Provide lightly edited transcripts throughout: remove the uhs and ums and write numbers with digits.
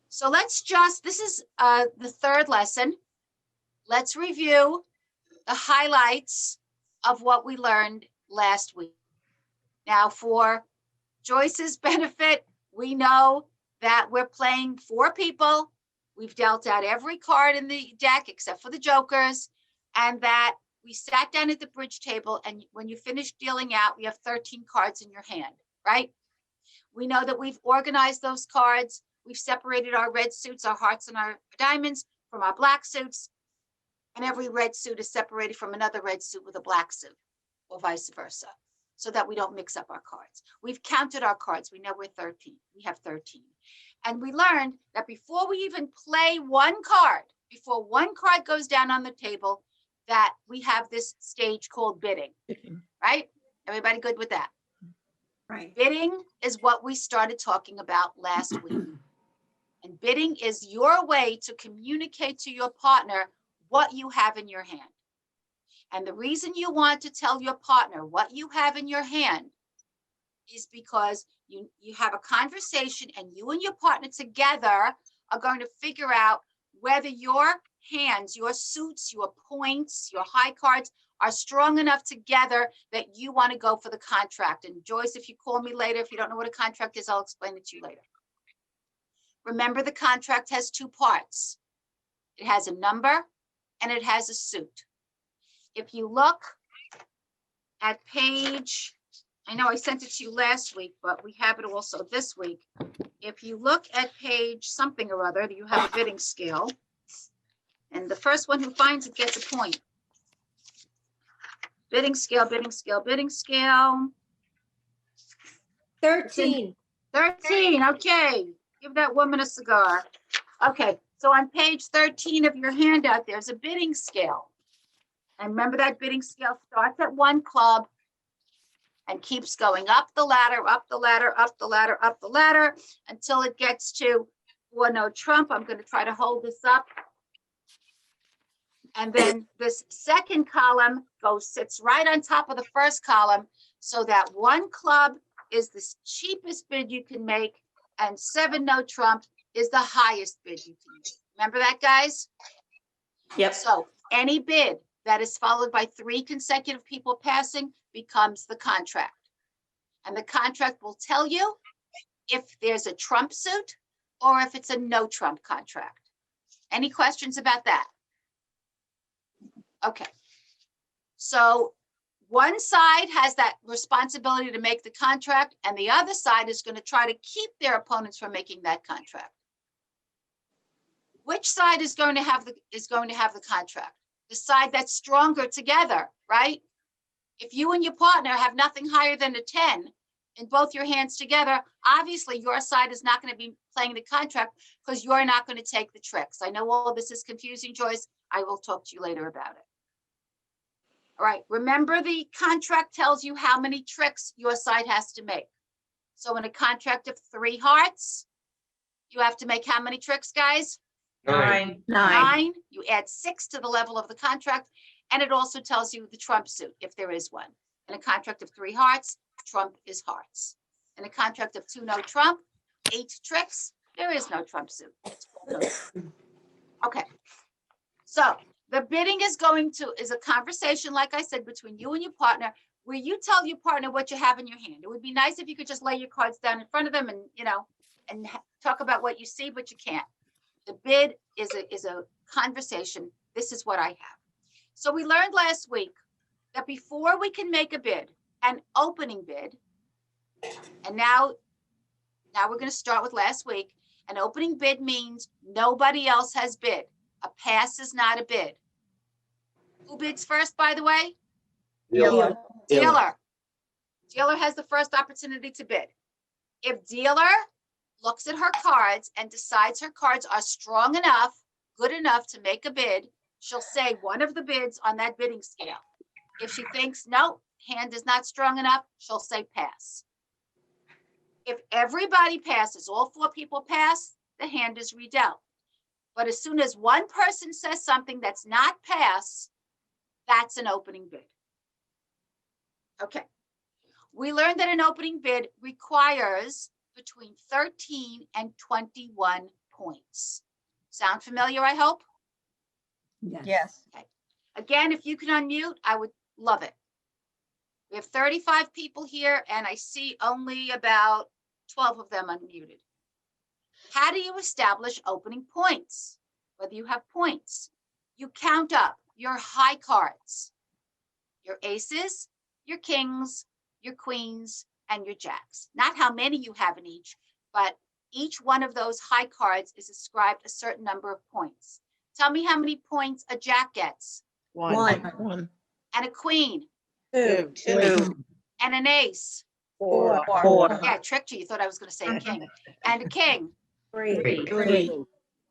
So this is the third lesson. Let's review the highlights of what we learned last week. Now, for Joyce's benefit, we know that we're playing 4 people. We've dealt out every card in the deck except for the jokers, and that we sat down at the bridge table, and when you finish dealing out, we have 13 cards in your hand, right? We know that we've organized those cards. We've separated our red suits, our hearts, and our diamonds from our black suits, and every red suit is separated from another red suit with a black suit, or vice versa, so that we don't mix up our cards. We've counted our cards. We know we're 13. We have 13. And we learned that before we even play one card, before one card goes down on the table, that we have this stage called bidding, right? Everybody good with that? Right. Bidding is what we started talking about last week. And bidding is your way to communicate to your partner what you have in your hand. And the reason you want to tell your partner what you have in your hand is because you have a conversation, and you and your partner together are going to figure out whether your hands, your suits, your points, your high cards are strong enough together that you want to go for the contract. And Joyce, if you call me later, if you don't know what a contract is, I'll explain it to you later. Remember, the contract has 2 parts. It has a number and it has a suit. If you look at page, I know I sent it to you last week, but we have it also this week. If you look at page something or other, you have a bidding scale. And the first one who finds it gets a point. Bidding scale, bidding scale, bidding scale. 13. 13, okay. Give that woman a cigar. Okay, so on page 13 of your handout, there's a bidding scale. And remember, that bidding scale starts at 1 club and keeps going up the ladder, up the ladder, up the ladder, up the ladder, until it gets to 4 no trump. I'm going to try to hold this up. And then this second column sits right on top of the first column, so that 1 club is the cheapest bid you can make, and 7 no trump is the highest bid you can make. Remember that, guys? Yep. So any bid that is followed by 3 consecutive people passing becomes the contract. And the contract will tell you if there's a trump suit or if it's a no trump contract. Any questions about that? Okay. So one side has that responsibility to make the contract, and the other side is going to try to keep their opponents from making that contract. Which side is going to have the contract? The side that's stronger together, right? If you and your partner have nothing higher than a 10 in both your hands together, obviously your side is not going to be playing the contract because you're not going to take the tricks. I know all this is confusing, Joyce. I will talk to you later about it. All right, remember, the contract tells you how many tricks your side has to make. So in a contract of 3 hearts, you have to make how many tricks, guys? 9. 9. You add 6 to the level of the contract, and it also tells you the trump suit, if there is one. In a contract of 3 hearts, trump is hearts. In a contract of 2 no trump, 8 tricks, there is no trump suit. Okay, so the bidding is a conversation, like I said, between you and your partner, where you tell your partner what you have in your hand. It would be nice if you could just lay your cards down in front of them and talk about what you see, but you can't. The bid is a conversation. This is what I have. So we learned last week that before we can make a bid, an opening bid, and now we're going to start with last week. An opening bid means nobody else has bid. A pass is not a bid. Who bids first, by the way? Dealer. Dealer. Dealer has the first opportunity to bid. If dealer looks at her cards and decides her cards are strong enough, good enough to make a bid, she'll say one of the bids on that bidding scale. If she thinks, no, hand is not strong enough, she'll say pass. If everybody passes, all 4 people pass, the hand is redealt. But as soon as one person says something that's not pass, that's an opening bid. Okay. We learned that an opening bid requires between 13 and 21 points. Sound familiar, I hope? Yes. Again, if you can unmute, I would love it. We have 35 people here and I see only about 12 of them unmuted. How do you establish opening points? Whether you have points, you count up your high cards, your aces, your kings, your queens, and your jacks. Not how many you have in each, but each one of those high cards is ascribed a certain number of points. Tell me how many points a jack gets, One. and a queen, Two. and an ace. Four. Yeah, I tricked you. You thought I was going to say a king. And a king. Three.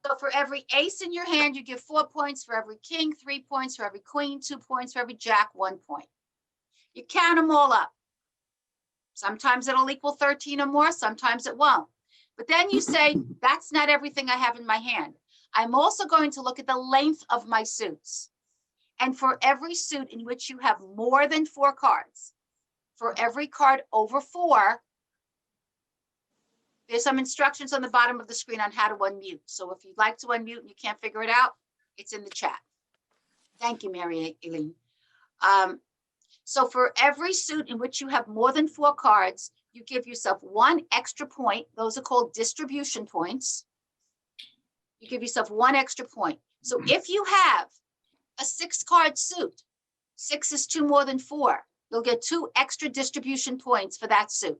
So for every ace in your hand, you give 4 points. For every king, 3 points. For every queen, 2 points. For every jack, 1 point. You count them all up. Sometimes it'll equal 13 or more. Sometimes it won't. But then you say, that's not everything I have in my hand. I'm also going to look at the length of my suits. And for every suit in which you have more than 4 cards, for every card over 4, there's some instructions on the bottom of the screen on how to unmute. So if you'd like to unmute and you can't figure it out, it's in the chat. Thank you, Mary Eileen. So for every suit in which you have more than 4 cards, you give yourself 1 extra point. Those are called distribution points. You give yourself 1 extra point. So if you have a 6-card suit, 6 is 2 more than 4, you'll get 2 extra distribution points for that suit.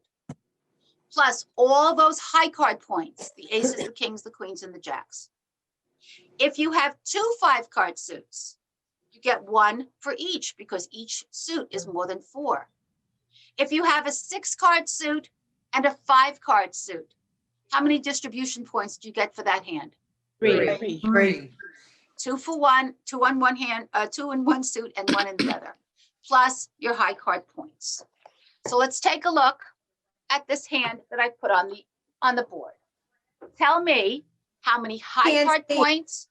Plus all those high card points, the aces, the kings, the queens, and the jacks. If you have 2 5-card suits, you get 1 for each because each suit is more than 4. If you have a 6-card suit and a 5-card suit, how many distribution points do you get for that hand? 3. 2 for 1, 2 on one hand, 2 in one suit and 1 in the other, plus your high card points. So let's take a look at this hand that I put on the board. Tell me how many high Can't card see it. points.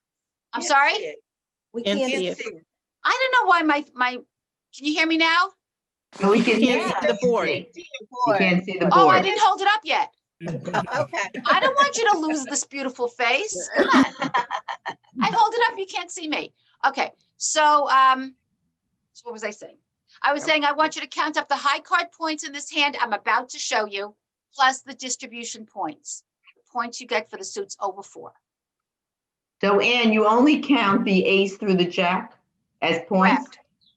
I'm sorry? We Can't can't see see it. it. I don't know why my, can you hear me now? We can Can't see the board. You can't see the Oh, I board. didn't hold it up yet. Okay. I don't want you to lose this beautiful face. Come on. I hold it up, you can't see me. Okay, so what was I saying? I was saying I want you to count up the high card points in this hand I'm about to show you, plus the distribution points, the points you get for the suits over 4. So Anne, you only count the ace through the jack as points?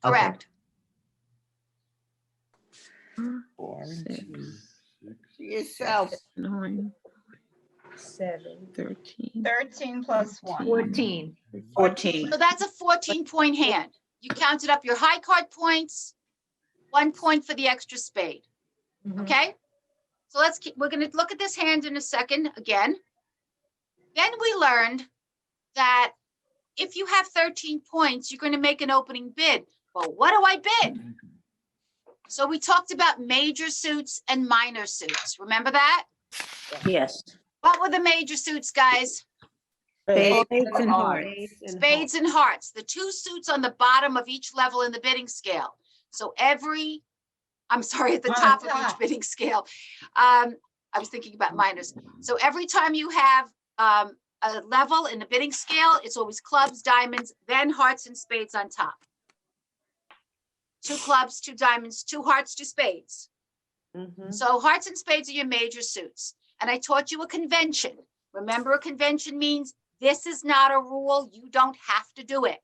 Correct. Correct. 4, 6, Yourself. 9, 7. 13, 13 plus 1. 14. So that's a 14-point hand. You counted up your high card points, 1 point for the extra spade. Okay? So we're going to look at this hand in a second again. Then we learned that if you have 13 points, you're going to make an opening bid. Well, what do I bid? So we talked about major suits and minor suits. Remember that? Yes. What were the major suits, guys? Spades and hearts. Spades and hearts, the 2 suits on the bottom of each level in the bidding scale. So at the top of each bidding scale. I was thinking about minors. So every time you have a level in the bidding scale, it's always clubs, diamonds, then hearts and spades on top. 2 clubs, 2 diamonds, 2 hearts, 2 spades. So hearts and spades are your major suits. And I taught you a convention. Remember, a convention means this is not a rule. You don't have to do it.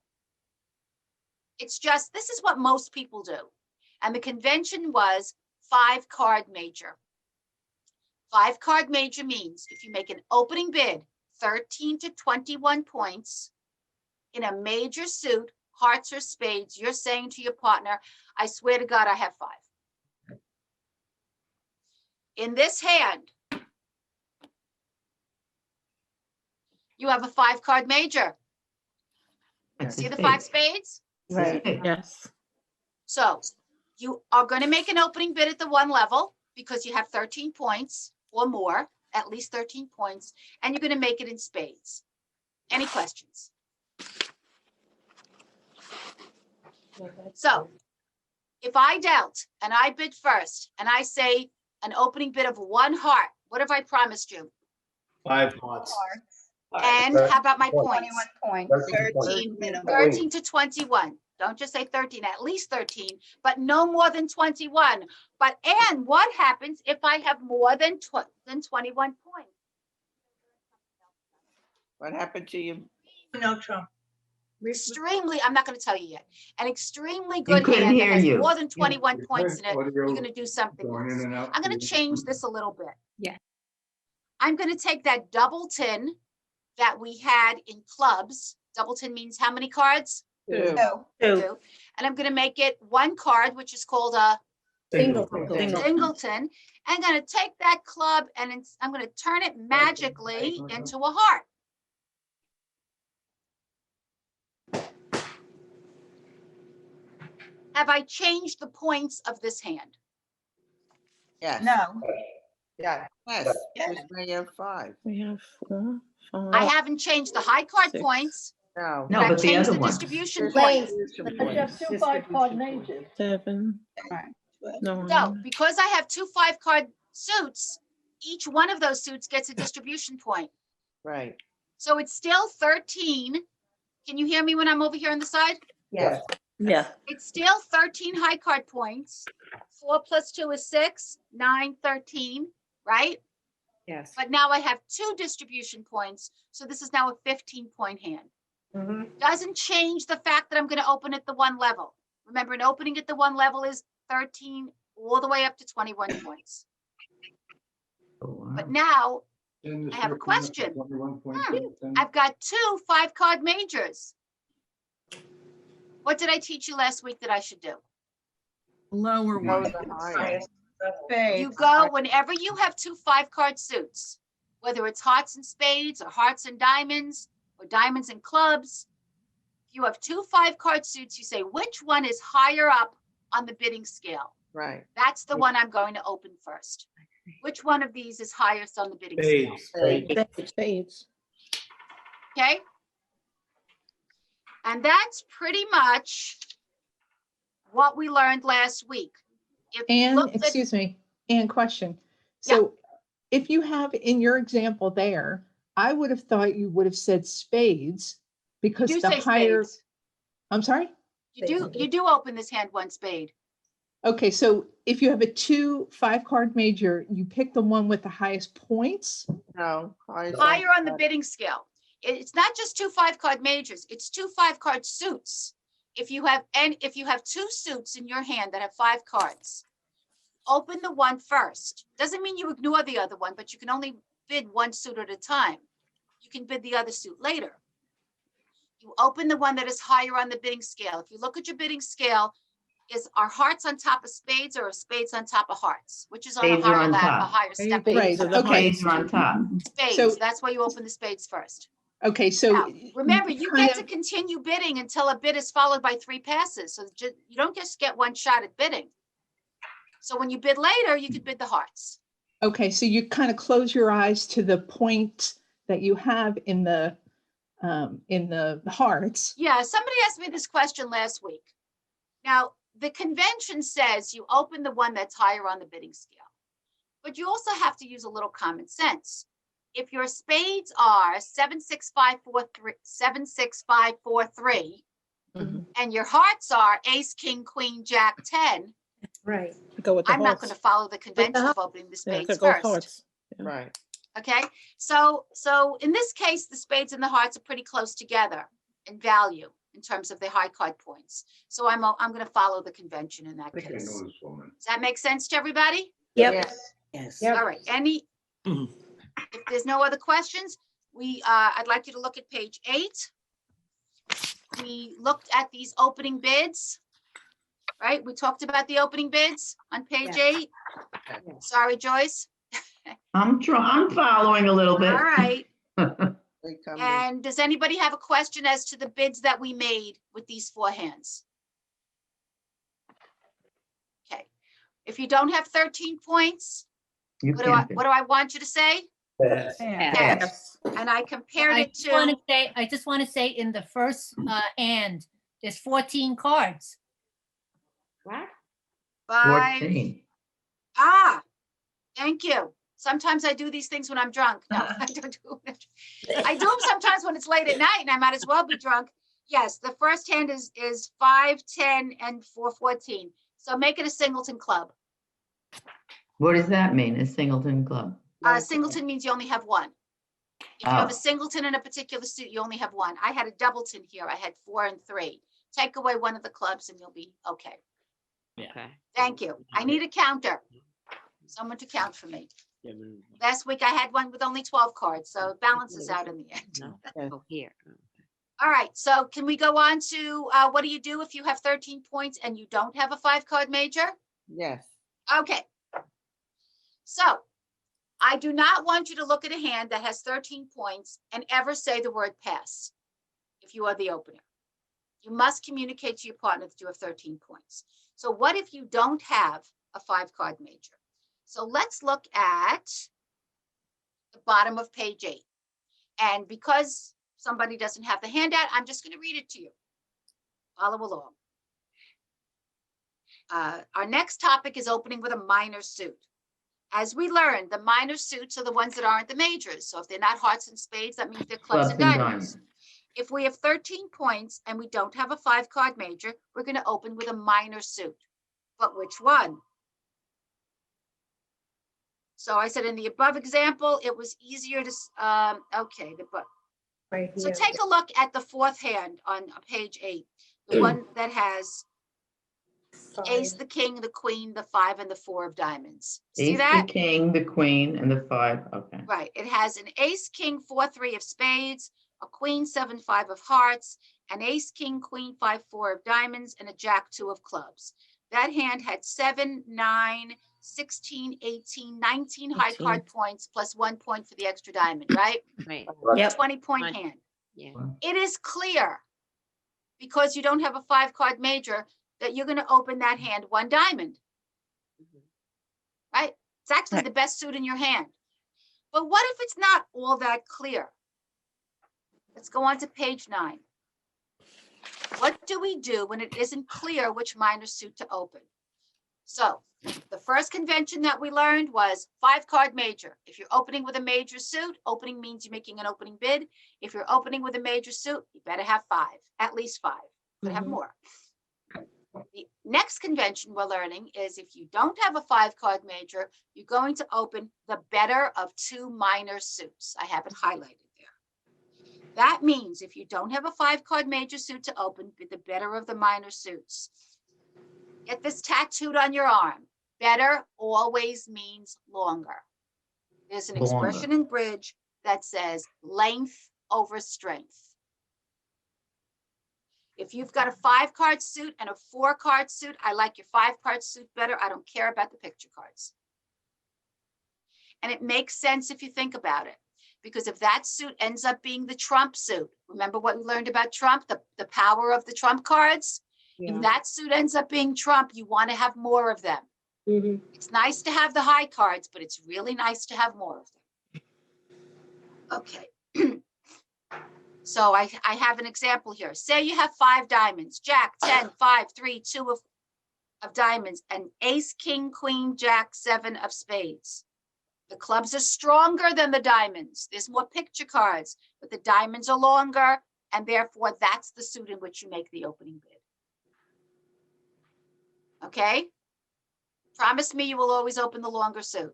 It's just, this is what most people do. And the convention was 5-card major. 5-card major means if you make an opening bid, 13 to 21 points in a major suit, hearts or spades, you're saying to your partner, I swear to God, I have 5. In this hand, you have a 5-card major. See the 5 spades? Right. Yes. So you are going to make an opening bid at the 1 level because you have 13 points or more, at least 13 points, and you're going to make it in spades. Any questions? So if I dealt and I bid first and I say an opening bid of 1 heart, what have I promised you? 5 hearts. And how about my points? 21 points. 13 minimum. 13 to 21. Don't just say 13, at least 13, but no more than 21. But Anne, what happens if I have more than 21 points? What happened to you? No, Trump. Extremely, I'm not going to tell you yet. An extremely good couldn't hand that hear has you. more than 21 points in it, you're going to do something Going else. in and out. I'm going to change this a little bit. Yeah. I'm going to take that double tin that we had in clubs. Double tin means how many cards? Two. Two. And I'm going to make it one card, which is called a Singleton. singleton. I'm going to take that club and I'm going to turn it magically into a heart. Have I changed the points of this hand? Yes. No. Yes. Yes. Because now you have 5. We have 4, 5. I haven't changed the high card 6. points. No. No, But I've but the changed other the ones. distribution There's points. distribution But you have points. 2 5-card majors. 7. Right. 9. So because I have 2 5-card suits, each one of those suits gets a distribution point. Right. So it's still 13. Can you hear me when I'm over here on the side? Yes. Yeah. It's still 13 high card points. 4 plus 2 is 6, 9, 13, right? Yes. But now I have 2 distribution points. So this is now a 15-point hand. Mm-hmm. Doesn't change the fact that I'm going to open at the one level. Remember, an opening at the one level is 13 all the way up to 21 points. But now I have a question. I've got 2 5-card majors. What did I teach you last week that I should do? Lower Go one. the highest. You go whenever you have 2 5-card suits, whether it's hearts and spades or hearts and diamonds or diamonds and clubs. If you have 2 5-card suits, you say, which one is higher up on the bidding scale? Right. That's the one I'm going to open first. Which one of these is highest on the bidding scale? Spades. Okay. And that's pretty much what we learned last week. If you And, looked at- excuse me, and question. Yeah. So if you have in your example there, I would have thought you would have said spades because do the say higher, spades. I'm sorry? You do open this hand one spade. Okay, so if you have a 2 5-card major, you pick the one with the highest points? No. Higher on the bidding scale. It's not just 2 5-card majors, it's 2 5-card suits. If you have 2 suits in your hand that have 5 cards, open the one first. Doesn't mean you ignore the other one, but you can only bid one suit at a time. You can bid the other suit later. You open the one that is higher on the bidding scale. If you look at your bidding scale, are hearts on top of spades or are spades on top of hearts? Which is on a Spades are higher on level, a top. higher step? Spades Right, are the okay. highest. Spades are on top. Spades, So- that's why you open the spades first. Okay, so. Now, remember, you kind get to of- continue bidding until a bid is followed by 3 passes. So you don't just get one shot at bidding. So when you bid later, you could bid the hearts. Okay, so you kind of close your eyes to the point that you have in the hearts. Yeah, somebody asked me this question last week. Now, the convention says you open the one that's higher on the bidding scale, but you also have to use a little common sense. If your spades are 7, 6, 5, 4, 3, 7, 6, 5, 4, 3, Mhm. and your hearts are ace, king, queen, jack, 10, Right. Go with the I'm not hearts. going to follow the convention of opening the Yeah, spades could go with first. hearts. Right. Okay, so in this case, the spades and the hearts are pretty close together in value in terms of the high card points. So I'm going to follow the convention in that I think I case. know this woman. Does that make sense to everybody? Yep. Yes. Yes. Yep. All right. If there's no other questions, I'd like you to look at page 8. We looked at these opening bids, right? We talked about the opening bids on page 8. Sorry, Joyce. I'm following a little bit. All right. They come in. And does anybody have a question as to the bids that we made with these 4 hands? Okay. If you don't have 13 points, You what do I can't. want you to say? Yes. And I compared I it just want to, to say, I just want to say in the first hand, there's 14 cards. What? 5. 14. Thank you. Sometimes I do these things when I'm drunk. No, I don't do it. I do them sometimes when it's late at night and I might as well be drunk. Yes, the first hand is 5, 10, and 4, 14. So make it a singleton club. What does that mean, a singleton club? Singleton means you only have one. If you have a Oh. singleton in a particular suit, you only have one. I had a doubleton here. I had 4 and 3. Take away one of the clubs and you'll be okay. Okay. Thank you. I need a counter. Someone to count for me. Last week I had one with only 12 cards, so it balances out in the end. No, Okay. oh, here. All right, so can we go on to what do you do if you have 13 points and you don't have a 5-card major? Yes. Okay. So I do not want you to look at a hand that has 13 points and ever say the word pass if you are the opener. You must communicate to your partner that you have 13 points. So what if you don't have a 5-card major? So let's look at the bottom of page 8. And because somebody doesn't have the handout, I'm just going to read it to you. Follow along. Our next topic is opening with a minor suit. As we learned, the minor suits are the ones that aren't the majors. So if they're not hearts and spades, that means they're clubs and diamonds. If we have 13 points and we don't have a 5-card major, we're going to open with a minor suit. But which one? So I said in the above example, it was easier to, okay, Right so here. take a look at the 4th hand on page 8, the one that has ace, the king, the queen, the 5, and the 4 of diamonds. See Ace, that? the king, the queen, and the 5, okay. Right. It has an ace, king, 4, 3 of spades, a queen, 7, 5 of hearts, an ace, king, queen, 5, 4 of diamonds, and a jack, 2 of clubs. That hand had 7, 9, 16, 18, 19 high 18. card points plus 1 point for the extra diamond, right? Right. Yep. 20-point Right. hand. Yeah. It is clear, because you don't have a 5-card major, that you're going to open that hand 1 diamond, right? It's actually Right. the best suit in your hand. But what if it's not all that clear? Let's go on to page 9. What do we do when it isn't clear which minor suit to open? So the first convention that we learned was 5-card major. If you're opening with a major suit, opening means you're making an opening bid. If you're opening with a major suit, you better have 5, at least 5. Could have Mhm. more. The next convention we're learning is if you don't have a 5-card major, you're going to open the better of 2 minor suits. I have it highlighted there. That means if you don't have a 5-card major suit to open, be the better of the minor suits. Get this tattooed on your arm. Better always means longer. There's an Longer. expression in bridge that says length over strength. If you've got a 5-card suit and a 4-card suit, I like your 5-card suit better. I don't care about the picture cards. And it makes sense if you think about it, because if that suit ends up being the trump suit, remember what we learned about trump, the power of the trump cards? If that suit ends up being trump, you want to have more of them. Mhm. It's nice to have the high cards, but it's really nice to have more of them. Okay. So I have an example here. Say you have 5 diamonds, jack, 10, 5, 3, 2 of diamonds, and ace, king, queen, jack, 7 of spades. The clubs are stronger than the diamonds. There's more picture cards, but the diamonds are longer, and therefore that's the suit in which you make the opening bid. Okay? Promise me you will always open the longer suit.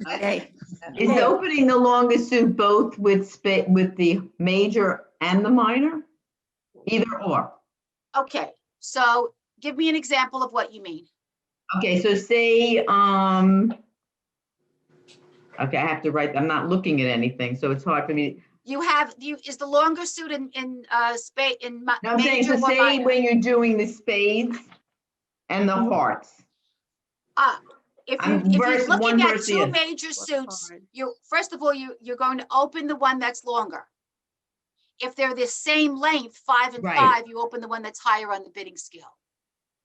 Okay. Is opening the longest suit both with the major and the minor? Either or? Okay, so give me an example of what you mean. Okay, so say, okay, I have to write, I'm not looking at anything, so it's hard for me. Is the longer suit in spade, in No, I'm saying, major so or say minor? when you're doing the spades and the hearts. If I'm you're verse- one looking at verse 2 in. major suits, card? first of all, you're going to open the one that's longer. If they're the same length, 5 and Right. 5, you open the one that's higher on the bidding scale.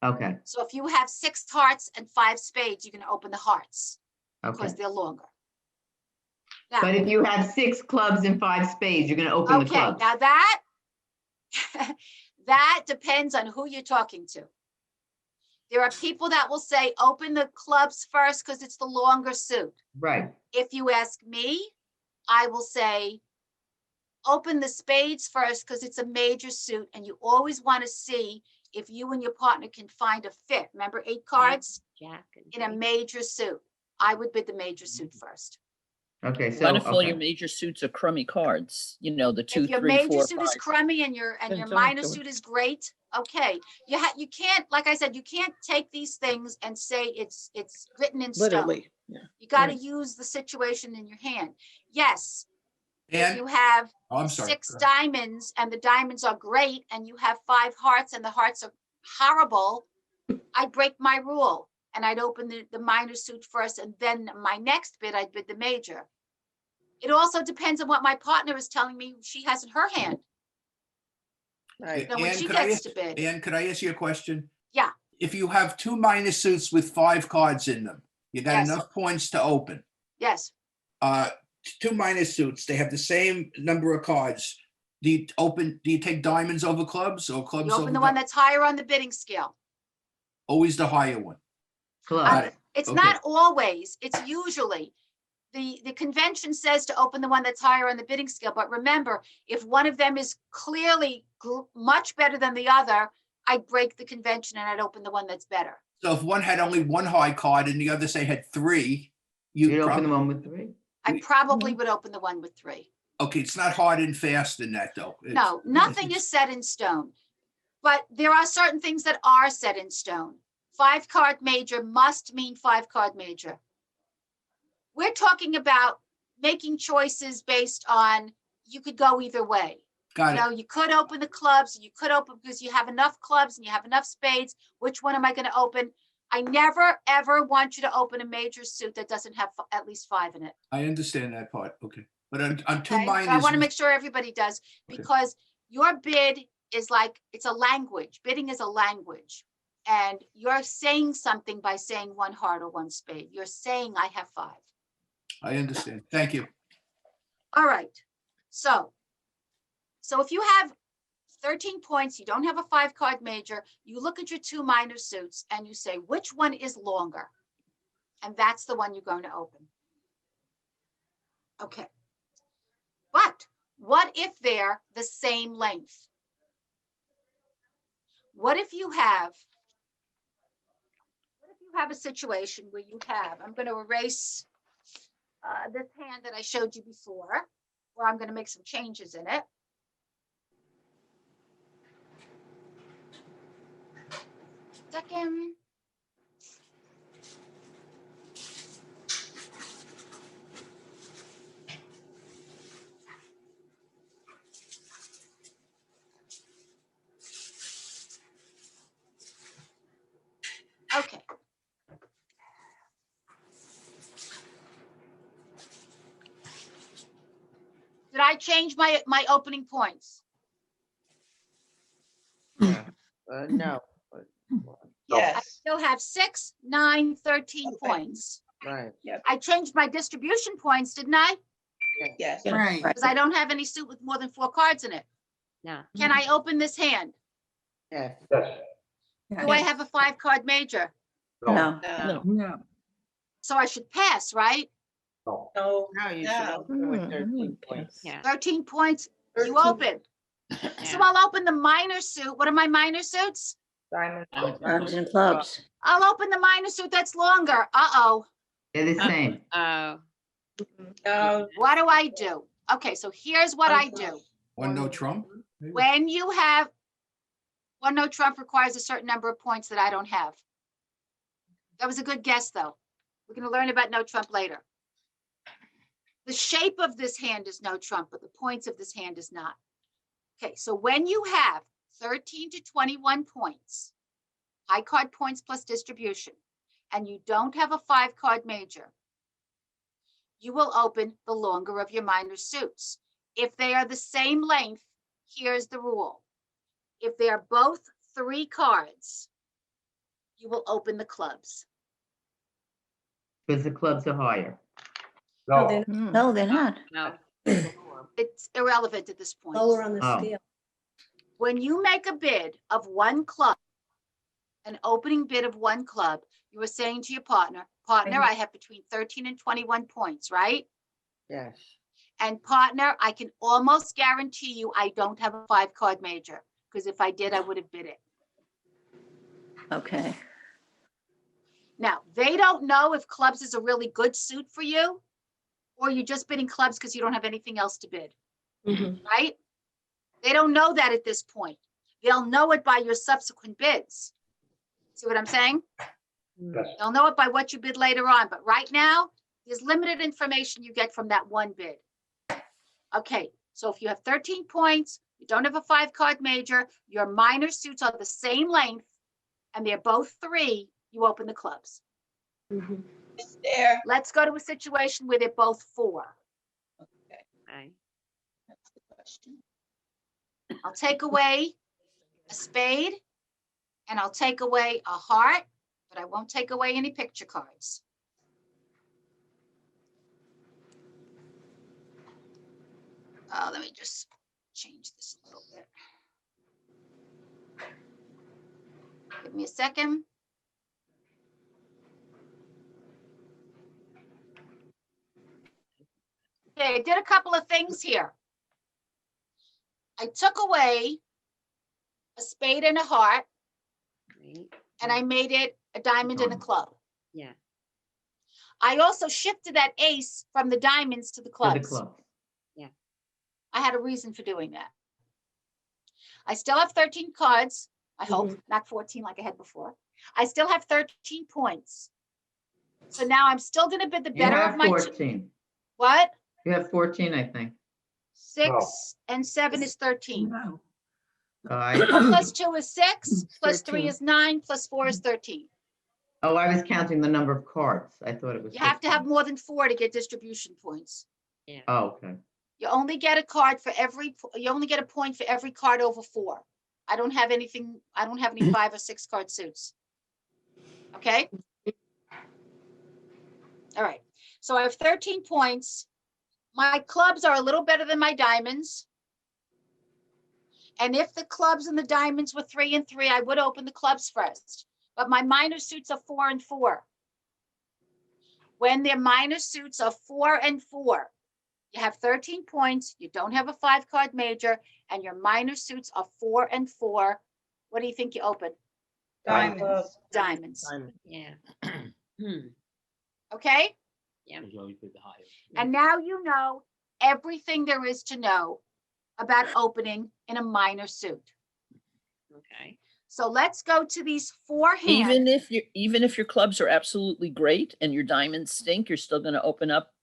Okay, So if you have 6 hearts and 5 spades, you're going to open the hearts because okay. they're longer. Now, But if you have 6 clubs and 5 spades, you're gonna open the okay, clubs. now that depends on who you're talking to. There are people that will say, open the clubs first because it's the longer suit. Right. If you ask me, I will say, open the spades first because it's a major suit and you always want to see if you and your partner can find a fit. Remember 8 cards Jack. in a major suit. I would bid the major suit first. Okay, so, What if all your okay. major suits are crummy cards? You know, the 2, If your 3, major 4, suit is 5. crummy and your Then don't minor do it. suit is great, okay. You can't, like I said, you can't take these things and say it's written in stone. Literally, yeah. You got to right. use the situation in your hand. Yes, if And, you have oh, I'm sorry. 6 diamonds and the diamonds are great and you have 5 hearts and the hearts are horrible, I'd break my rule and I'd open the minor suit first and then my next bid, I'd bid the major. It also depends on what my partner is telling me she has in her hand. Right. You know, when Ann, she could I gets ask- to bid. Ann, could I ask you a question? Yeah. If you have 2 minor suits with 5 cards in them, you got Yes. enough points to open. Yes, 2 minor suits, they have the same number of cards. Do you take diamonds over clubs or clubs you over? open the one that's higher on the bidding scale. Always the higher one. Club. Got it. It's Okay. not always, it's usually. The convention says to open the one that's higher on the bidding scale, but remember, if one of them is clearly much better than the other, I'd break the convention and I'd open the one that's better. So if one had only 1 high card and the other say had 3, You'd you open the probably, one with 3? I We- probably would open the one with 3. okay, it's not hard and fast in that though. No, nothing is set in stone. But there are certain things that are set in stone. 5-card major must mean 5-card major. We're talking about making choices based on, you could go either way. Got You it. know, you could open the clubs, you could open because you have enough clubs and you have enough spades. Which one am I going to open? I never, ever want you to open a major suit that doesn't have at least 5 in it. I understand that part. Okay. But on 2 Okay? But I minors. want to make sure everybody does, Okay. because your bid is like, it's a language. Bidding is a language. And you're saying something by saying 1 heart or 1 spade. You're saying I have 5. I understand. Thank you. All right. So if you have 13 points, you don't have a 5-card major, you look at your 2 minor suits and you say, which one is longer? And that's the one you're going to open. Okay. But what if they're the same length? What if you have a situation where you have, I'm going to erase this hand that I showed you before, where I'm going to make some changes in it. Second. Okay. Did I change my opening points? No. but- I Yes, still have 6, 9, 13 Okay. points. Right. I changed my distribution points, didn't I? yes. Yeah. Right. Because I don't have any suit with more than 4 cards in it. No. Can I open this hand? Yes. Do I have a 5-card major? No, No, No. So I should pass, right? no, No, you should no. open with Hmm, 13 I points. guess. 13 points, you 13. open. So I'll open the minor suit. What are my minor suits? Diamonds and clubs. I'll open the minor suit that's longer. Uh-oh. They're the same. Oh. No, What do I do? Okay, so here's what I do. One no Trump? Maybe? When you have, one no trump requires a certain number of points that I don't have. That was a good guess, though. We're going to learn about no trump later. The shape of this hand is no trump, but the points of this hand is not. Okay, so when you have 13 to 21 points, high card points plus distribution, and you don't have a 5-card major, you will open the longer of your minor suits. If they are the same length, here's the rule. If they are both 3 cards, you will open the clubs. Because the clubs are higher. no, they're Hmm. No, they're not. No. It's irrelevant at this point. lower on the Oh. scale. When you make a bid of 1 club, an opening bid of one club, you were saying to your partner, I have between 13 and 21 points, right? Yes. And partner, I can almost guarantee you I don't have a 5-card major, because if I did, I would have bid it. Okay. Now, they don't know if clubs is a really good suit for you, or you're just bidding clubs because you don't have anything else to bid, right? They don't know that at this point. They'll know it by your subsequent bids. See what I'm saying? Mm. They'll know it by what you bid later on, but right now, there's limited information you get from that one bid. Okay, so if you have 13 points, you don't have a 5-card major, your minor suits are the same length, and they're both 3, you open the clubs. Is there, Let's go to a situation where they're both 4. Okay. that's the question. I'll take away a spade, and I'll take away a heart, but I won't take away any picture cards. Let me just change this a little bit. Give me a second. Okay, I did a couple of things here. I took away a spade and a heart, Right. and I made it a diamond and a club. Yeah. I also shifted that ace from the diamonds to the To the clubs. club. I had a reason for doing that. I still have 13 cards, I hope, not 14 like I had before. I still have 13 points. So now I'm still gonna bid the You better of have my, 14. what? You have 14, I think. 6 and 7 is 13. No. I Plus 2 is 6, plus 3 13. is 9, plus 4 is 13. Oh, I was counting the number of cards. I thought it was. You have to 15. have more than 4 to get distribution points. Yeah. Oh, okay. You only get a card for every, you only get a point for every card over 4. I don't have anything, I don't have any 5 or 6 card suits. Okay? All right, so I have 13 points. My clubs are a little better than my diamonds. And if the clubs and the diamonds were 3 and 3, I would open the clubs first. But my minor suits are 4 and 4. When their minor suits are 4 and 4, you have 13 points, you don't have a 5-card major, and your minor suits are 4 and 4. What do you think you open? Diamonds. Diamonds, Yeah. okay? Yeah. And now you know everything there is to know about opening in a minor suit. Okay. So let's go to these 4 hands. Even if your clubs are absolutely great and your diamonds stink, you're still gonna open up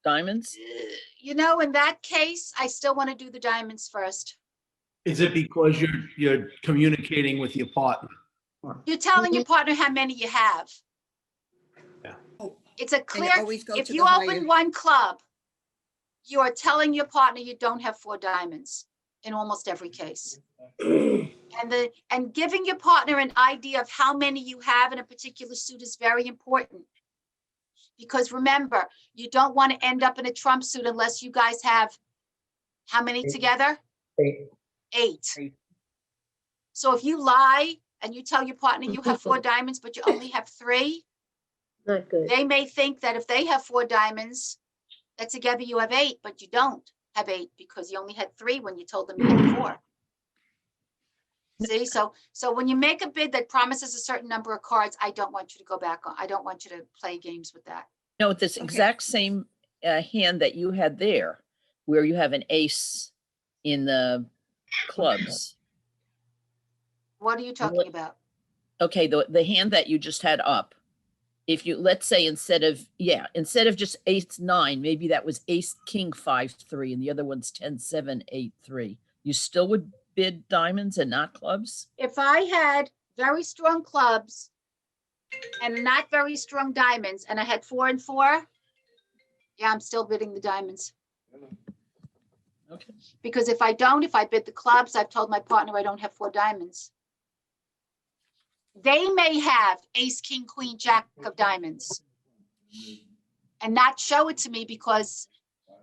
diamonds? You know, in that case, I still want to do the diamonds first. Is it because you're communicating with your partner? You're telling your partner how many you have. Yeah. It's a clear, always go if to you the open higher. one club, you are telling your partner you don't have 4 diamonds in almost every case. And giving your partner an idea of how many you have in a particular suit is very important. Because remember, you don't want to end up in a trump suit unless you guys have how many together? 8. So if you lie and you tell your partner you have 4 diamonds, but you only have 3, Not good. they may think that if they have 4 diamonds, that together you have 8, but you don't have 8 because you only had 3 when you told them you had 4. See, so when you make a bid that promises a certain number of cards, I don't want you to go back on. I don't want you to play games with that. No, this exact same hand that you had there, where you have an ace in the clubs. What are you talking about? Okay, the hand that you just had up. If you, let's say instead of just ace 9, maybe that was ace king 5-3 and the other one's 10-7 8-3. You still would bid diamonds and not clubs? If I had very strong clubs and not very strong diamonds, and I had 4 and 4, yeah, I'm still bidding the diamonds. Okay. Because if I bid the clubs, I've told my partner I don't have 4 diamonds. They may have ace, king, queen, jack of diamonds and not show it to me because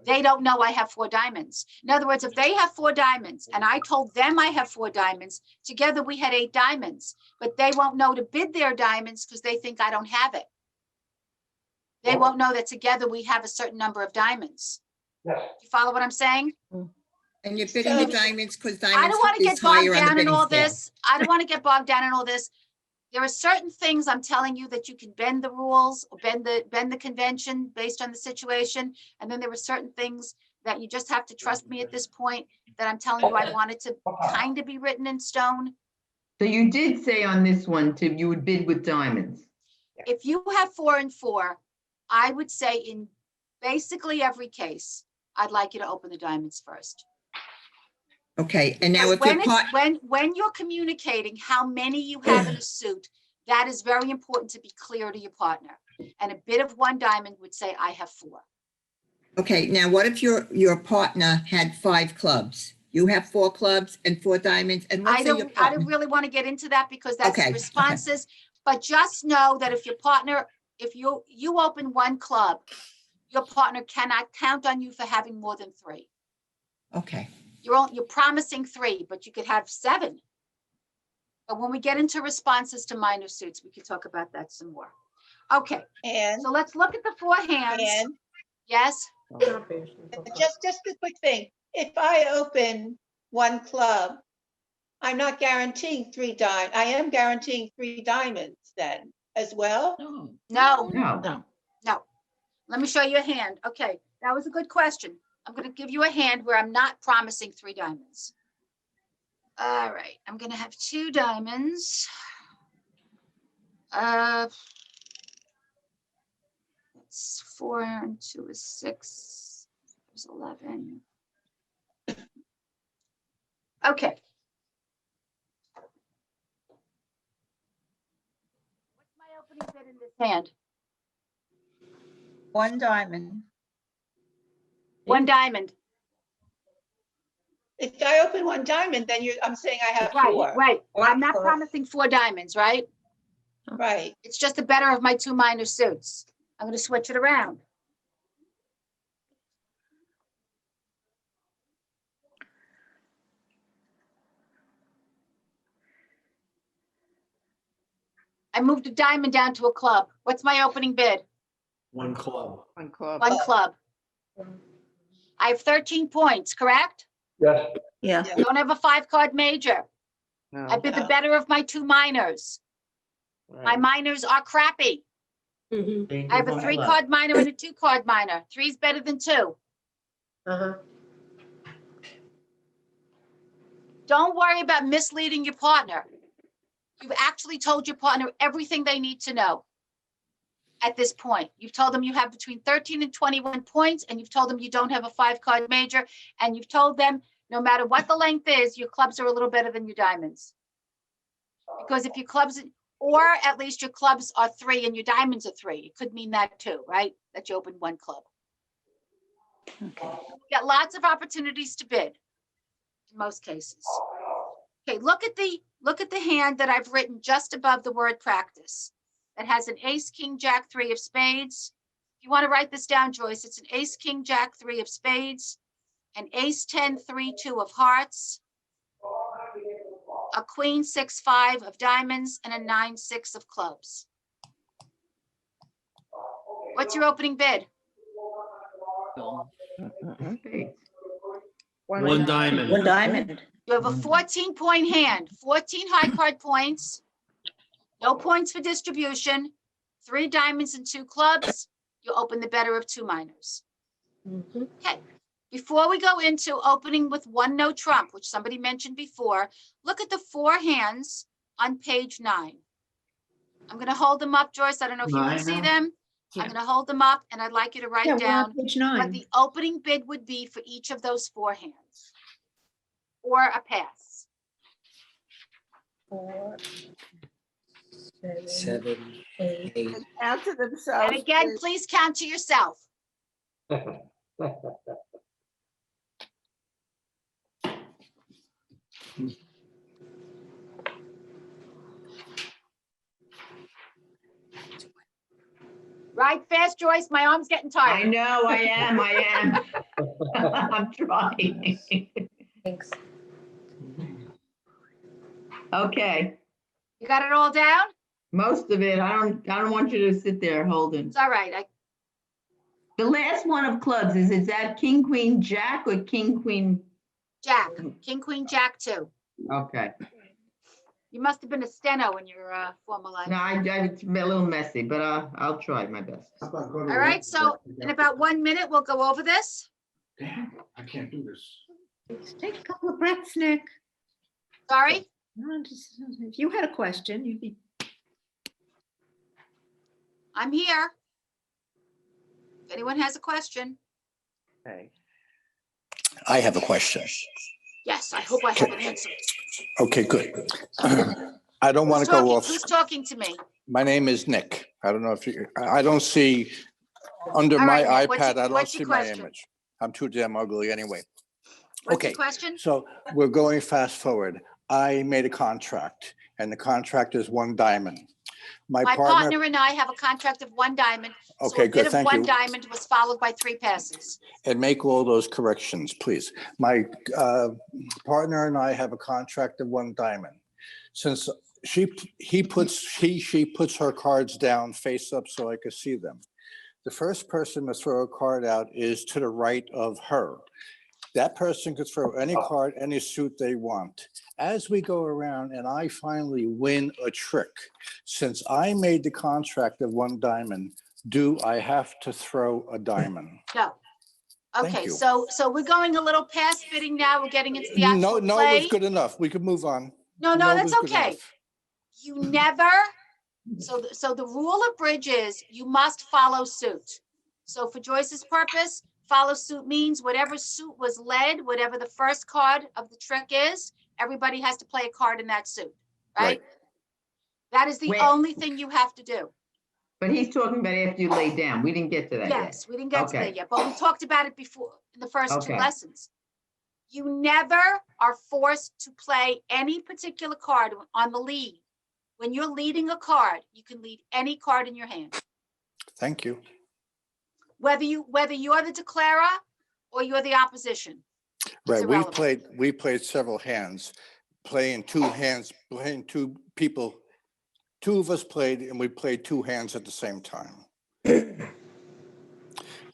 they don't know I have 4 diamonds. In other words, if they have 4 diamonds and I told them I have 4 diamonds, together we had 8 diamonds, but they won't know to bid their diamonds because they think I don't have it. They won't know that together we have a certain number of diamonds. You follow what I'm saying? And you're bidding the diamonds because I diamonds don't want to is get bogged higher on the down in bidding all scale. this. I don't want to get bogged down in all this. There are certain things I'm telling you that you can bend the rules or bend the convention based on the situation. And then there are certain things that you just have to trust me at this point that I'm telling you I want it to kind of be written in stone. So you did say on this one, Tim, you would bid with diamonds. If you have 4 and 4, I would say in basically every case, I'd like you to open the diamonds first. Okay, and now But if your when part, it's, when you're communicating how many you have in a suit, that is very important to be clear to your partner. And a bid of 1 diamond would say, I have 4. okay, now what if your partner had 5 clubs? You have 4 clubs and 4 diamonds, and let's I say your don't partner. really want to get into that because that's Okay, okay. responses. But just know that if your partner, if you open 1 club, your partner cannot count on you for having more than 3. Okay, You're promising 3, but you could have 7. But when we get into responses to minor suits, we can talk about that some more. Okay, And, so let's look at the 4 hands. and Yes, just a quick thing. If I open 1 club, I'm not guaranteeing 3 diamonds. I am guaranteeing 3 diamonds then as well. No. no, No. no. Let me show you a hand. Okay, that was a good question. I'm going to give you a hand where I'm not promising 3 diamonds. All right, I'm going to have 2 diamonds. It's 4 and 2 is 6. There's 11. Okay. What's my opening bid in this hand? 1 diamond. 1 diamond. If I open 1 diamond, then I'm saying I have 4. Right. I'm not Or- promising 4 diamonds, right? Right. It's just the better of my 2 minor suits. I'm going to switch it around. I moved a diamond down to a club. What's my opening bid? 1 club. 1 club. I have 13 points, correct? Yeah. I don't have a 5-card major. I bid the No. better of my 2 minors. My minors are crappy. I have a 3-card minor and a 2-card minor. 3 is better than 2. Don't worry about misleading your partner. You've actually told your partner everything they need to know at this point. You've told them you have between 13 and 21 points, and you've told them you don't have a 5-card major, and you've told them no matter what the length is, your clubs are a little better than your diamonds. Because if your clubs, or at least your clubs are 3 and your diamonds are 3, it could mean that too, right? That you opened 1 club. Okay. You got lots of opportunities to bid in most cases. Okay, look at the hand that I've written just above the word practice. That has an ace, king, jack, 3 of spades. If you want to write this down, Joyce, it's an ace, king, jack, 3 of spades, an ace, 10, 3, 2 of hearts, a queen, 6, 5 of diamonds, and a 9, 6 of clubs. What's your opening bid? Spades. 1 diamond. 1 diamond. You have a 14-point hand, 14 high card points, no points for distribution, 3 diamonds and 2 clubs. You open the better of 2 minors. Okay. Before we go into opening with 1 no trump, which somebody mentioned before, look at the 4 hands on page 9. I'm going to hold them up, Joyce. I don't know if you can see them. I'm going to hold them up, and I'd like you to write down Page what 9. the opening bid would be for each of those 4 hands, or a pass. 4, 7, 7, 8. 8. Count to themselves. And again, please count to yourself. Right fast, Joyce. My arm's getting I tired. know, I am. I'm trying. Thanks. Okay, You got it all down? most of it. I don't want you to sit there holding. It's all right. The last one of clubs, is that king, queen, jack or king, queen? Jack, king, queen, jack, 2. Okay. You must have been a steno in your former life. No, it's a little messy, but I'll try my best. All right, so in about 1 minute, we'll go over this. Damn, I can't do this. Take a couple of breaths, Nick. Sorry? No, if you had a question, you'd be. I'm here. If anyone has a question, I have a question. yes, I hope I have an answer. Okay, good. I don't want Who's to go talking- off. Who's talking to me? My name is Nick. I don't know if you, I don't see, under All my right, Nick, iPad, I don't what's your see my question? image. I'm too damn ugly anyway. What's Okay, your question? so we're going fast forward. I made a contract and the contract is 1 diamond. My partner and I have a contract of 1 diamond. So Okay, a good, bid of thank 1 you. diamond was followed by 3 passes. And make all those corrections, please. My partner and I have a contract of 1 diamond. Since she puts her cards down face up so I could see them. The first person to throw a card out is to the right of her. That person could throw any card, any suit they want. As we go around and I finally win a trick, since I made the contract of 1 diamond, do I have to throw a diamond? No. Thank Okay, you. so we're going a little past bidding now. We're getting into the actual No, play. it was good enough. We could move on. No, it that's was good okay. enough. You never, so the rule of bridge is you must follow suit. So for Joyce's purpose, follow suit means whatever suit was led, whatever the first card of the trick is, everybody has to play a card in that suit, right? Right. That is the Wait. only thing you have to do. But he's talking about after you lay down. We didn't get to that yet. Yes, we didn't get to Okay. that yet, but we talked about it before in the first 2 Okay. lessons. You never are forced to play any particular card on the lead. When you're leading a card, you can lead any card in your hand. Thank you. Whether you're the declarer or you're the opposition. Right, irrelevant. we played several hands, playing 2 hands, playing 2 people. 2 of us played and we played 2 hands at the same time.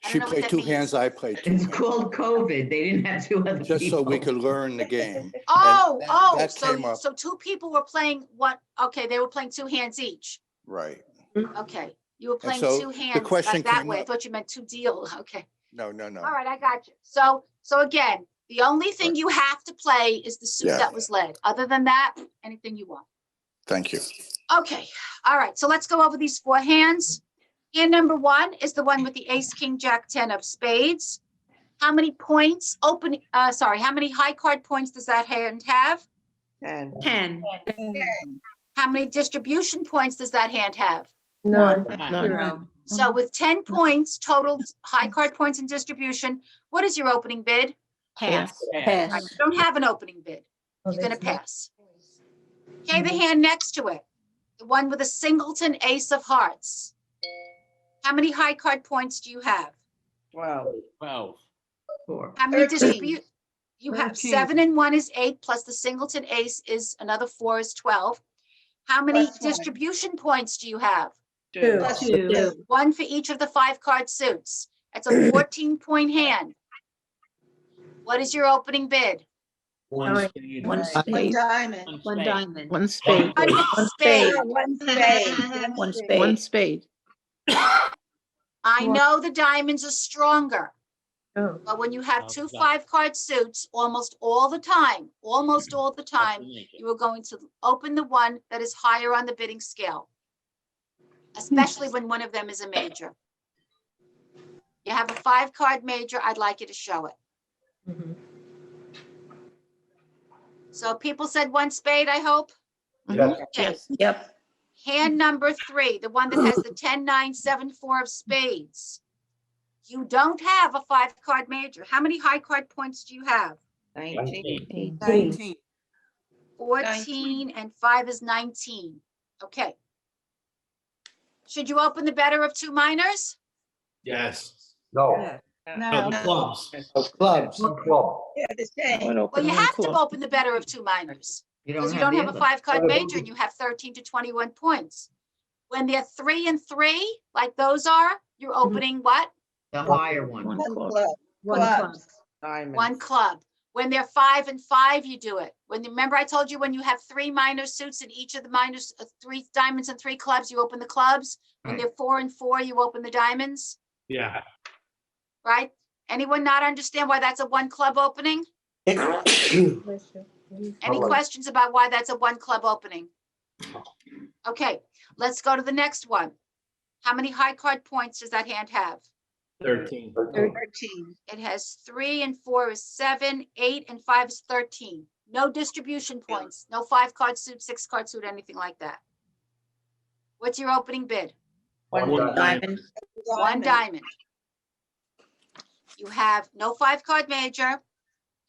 She know what played that 2 means. hands, I played 2 It's hands, called COVID. They didn't have 2 other people. just so we could learn the game. Oh, that came up. so 2 people were playing what? Okay, they were playing 2 hands each. Right. Okay, you were playing so 2 the hands question that came way. I up. thought you meant 2 deal. Okay. No. All right, I got you. So again, the only thing you have to play is the suit Yeah. that was led. Other than that, anything you want. Thank you. Okay, all right, so let's go over these 4 hands. Hand number 1 is the one with the ace, king, jack, 10 of spades. How many points how many high card points does that hand have? 10. How many distribution points does that hand have? None. Zero. So with 10 points, total high card points in distribution, what is your opening bid? Pass. You don't have an opening bid. You're gonna pass. Okay, the hand next to it, the one with a singleton ace of hearts. How many high card points do you have? 12. 4. How many 13. distribute? You have 13. 7 and 1 is 8, plus the singleton ace is another 4 is 12. How many Plus 1. distribution points do you have? 2. Plus 2. 1 for each of the 5 card suits. That's a 14-point hand. What is your opening bid? 1 spade. 1 1 spade. diamond. 1 diamond. 1 spade. One spade. 1 spade. 1 spade. 1 spade. I know the diamonds are stronger, Oh. but when you have 2 5-card suits, almost all the time, you are going to open the one that is higher on the bidding scale, especially when one of them is a major. You have a 5-card major, I'd like you to show it. Mhm. So people said 1 spade, I hope? Yes. Okay. Yep. Hand number 3, the one that has the 10, 9, 7, 4 of spades. You don't have a 5-card major. How many high card points do you have? 19. 19. 14 and 5 is 19. Okay. Should you open the better of 2 minors? Yes. No. No, the clubs. Clubs. Yeah, the same. Well, you have to open the better of two minors. Because you don't have a 5-card major and you have 13 to 21 points. When they're 3 and 3, like those are, you're opening what? The higher one. One One club. club. One Clubs. One club. When they're 5 and 5, you do it. Remember I told you when you have 3 minor suits in each of the minors, 3 diamonds and 3 clubs, you open the clubs. When they're 4 and 4, you open the diamonds, Yeah. right? Anyone not understand why that's a 1 club opening? Any questions about why that's a 1 club opening? Okay, let's go to the next one. How many high card points does that hand have? 13. 13. It has 3 and 4 is 7, 8 and 5 is 13. No distribution points, no 5-card suit, 6-card suit, anything like that. What's your opening bid? One diamond. 1 diamond. You have no 5-card major.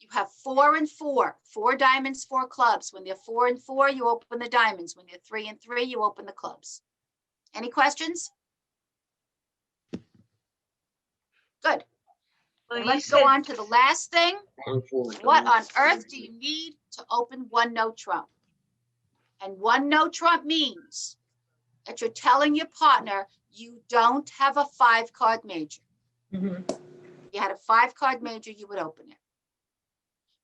You have 4 and 4, 4 diamonds, 4 clubs. When they're 4 and 4, you open the diamonds. When they're 3 and 3, you open the clubs. Any questions? Good. Well, you Let's go said- on to the last thing. What on earth do you need to open 1 no trump? And 1 no trump means that you're telling your partner you don't have a 5-card major. Mhm. If you had a 5-card major, you would open it.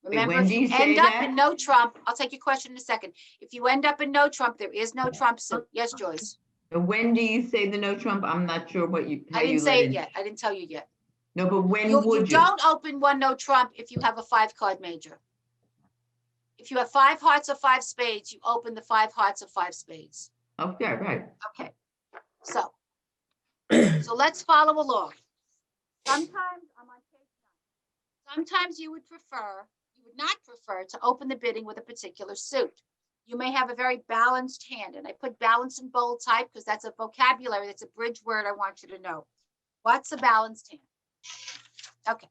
Remember, when if do you you say end up that? in no trump, I'll take your question in a second. If you end up in no trump, there is no trump suit. Yes, Joyce. When do you say the no trump? I'm not sure what you, how I you didn't let say it in. yet. I didn't tell you yet. No, but when You would you? don't open 1 no trump if you have a 5-card major. If you have 5 hearts or 5 spades, you open the 5 hearts or 5 spades. Okay, right. Okay, so let's follow along. Sometimes I'm on page 9. Sometimes you would not prefer to open the bidding with a particular suit. You may have a very balanced hand, and I put balance in bold type because that's a vocabulary, that's a bridge word I want you to know. What's a balanced hand? Okay.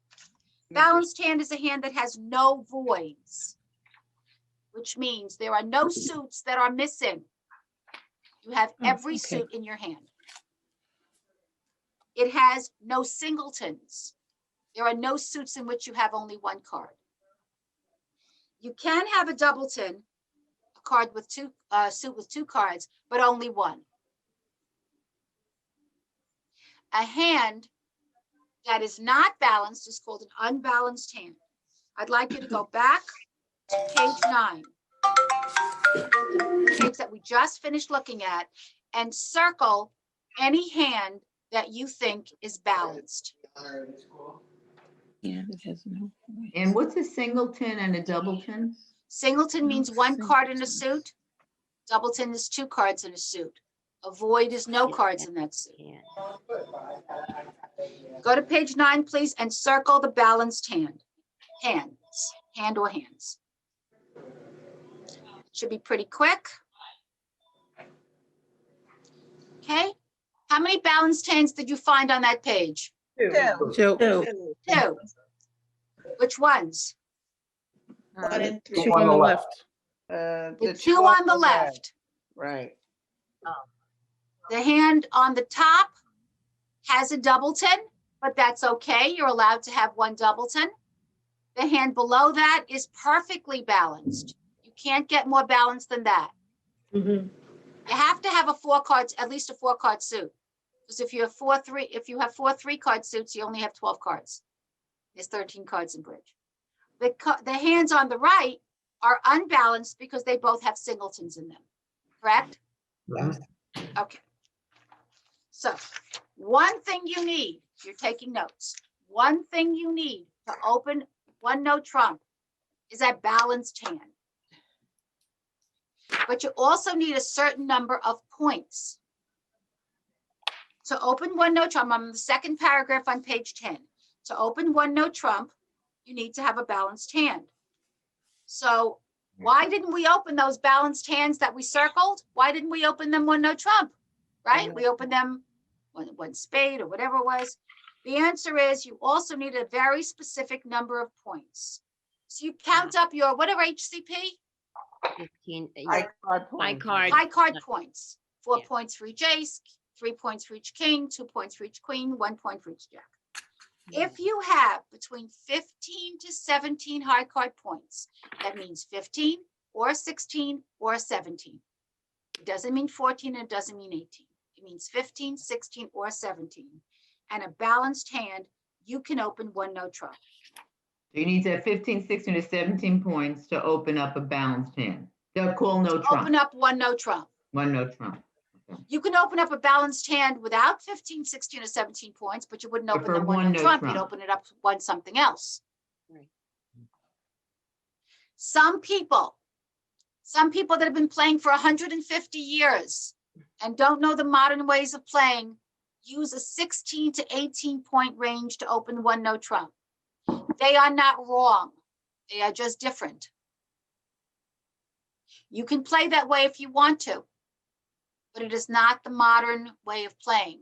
Balanced hand is a hand that has no voids, which means there are no suits that are missing. You have every suit in your hand. It has no singletons. There are no suits in which you have only 1 card. You can have a doubleton, a card with 2, suit with 2 cards, but only 1. A hand that is not balanced is called an unbalanced hand. I'd like you to go back to page 9, the page that we just finished looking at, and circle any hand that you think is balanced. Yeah, it has no. And what's a singleton and a doubleton? Singleton means 1 card in a suit. Doubleton is 2 cards in a suit. A void is no cards in that suit. Go to page 9, please, and circle the balanced hand. Hand or hands. Should be pretty quick. Okay. How many balanced hands did you find on that page? 2. Two. 2. Which ones? 1 and 3. Two on the left. The 2 on the left. Right. The hand on the top has a doubleton, but that's okay. You're allowed to have 1 doubleton. The hand below that is perfectly balanced. You can't get more balanced than that. Mhm. You have to have a 4 cards, at least a 4-card suit. Because if you have 4 3-card suits, you only have 12 cards. There's 13 cards in bridge. The hands on the right are unbalanced because they both have singletons in them. Correct? Yeah. Okay. So one thing you need, if you're taking notes, one thing you need to open 1 no trump is a balanced hand. But you also need a certain number of points. To open 1 no trump, I'm in the 2nd paragraph on page 10. To open 1 no trump, you need to have a balanced hand. So why didn't we open those balanced hands that we circled? Why didn't we open them 1 no trump? Right? We opened them 1 spade or whatever it was. The answer is you also need a very specific number of points. So you count up your, whatever HCP, 15. High card My points. card. high card points. 4 Yeah. points for each ace, 3 points for each king, 2 points for each queen, 1 point for each jack. If you have between 15 to 17 high card points, that means 15 or 16 or 17. It doesn't mean 14 and it doesn't mean 18. It means 15, 16, or 17. And a balanced hand, you can open one no trump. You need to have 15, 16, or 17 points to open up a balanced hand. They'll call no Open trump, up one no trump. one no trump. You can open up a balanced hand without 15, 16, or 17 points, but you wouldn't But open for the one one no no trump. You'd trump. open it up one something else. Right. Some people that have been playing for 150 years and don't know the modern ways of playing use a 16 to 18 point range to open one no trump. They are not wrong. They are just different. You can play that way if you want to, but it is not the modern way of playing.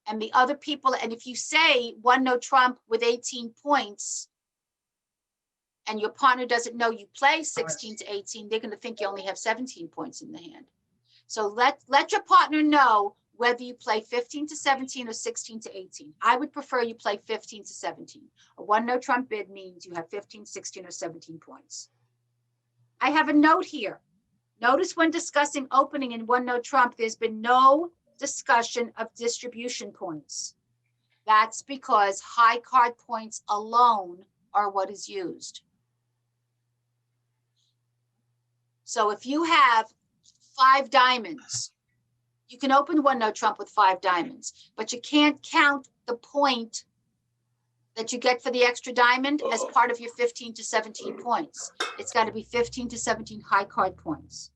And the other people, and if you say one no trump with 18 points, and your partner doesn't know you play 16 to 18, they're going to think you only have 17 points in the hand. So let your partner know whether you play 15 to 17 or 16 to 18. I would prefer you play 15 to 17. A one no trump bid means you have 15, 16, or 17 points. I have a note here. Notice when discussing opening in one no trump, there's been no discussion of distribution points. That's because high card points alone are what is used. So if you have 5 diamonds, you can open one no trump with 5 diamonds, but you can't count the point that you get for the extra diamond as part of your 15 to 17 points. It's got to be 15 to 17 high card points.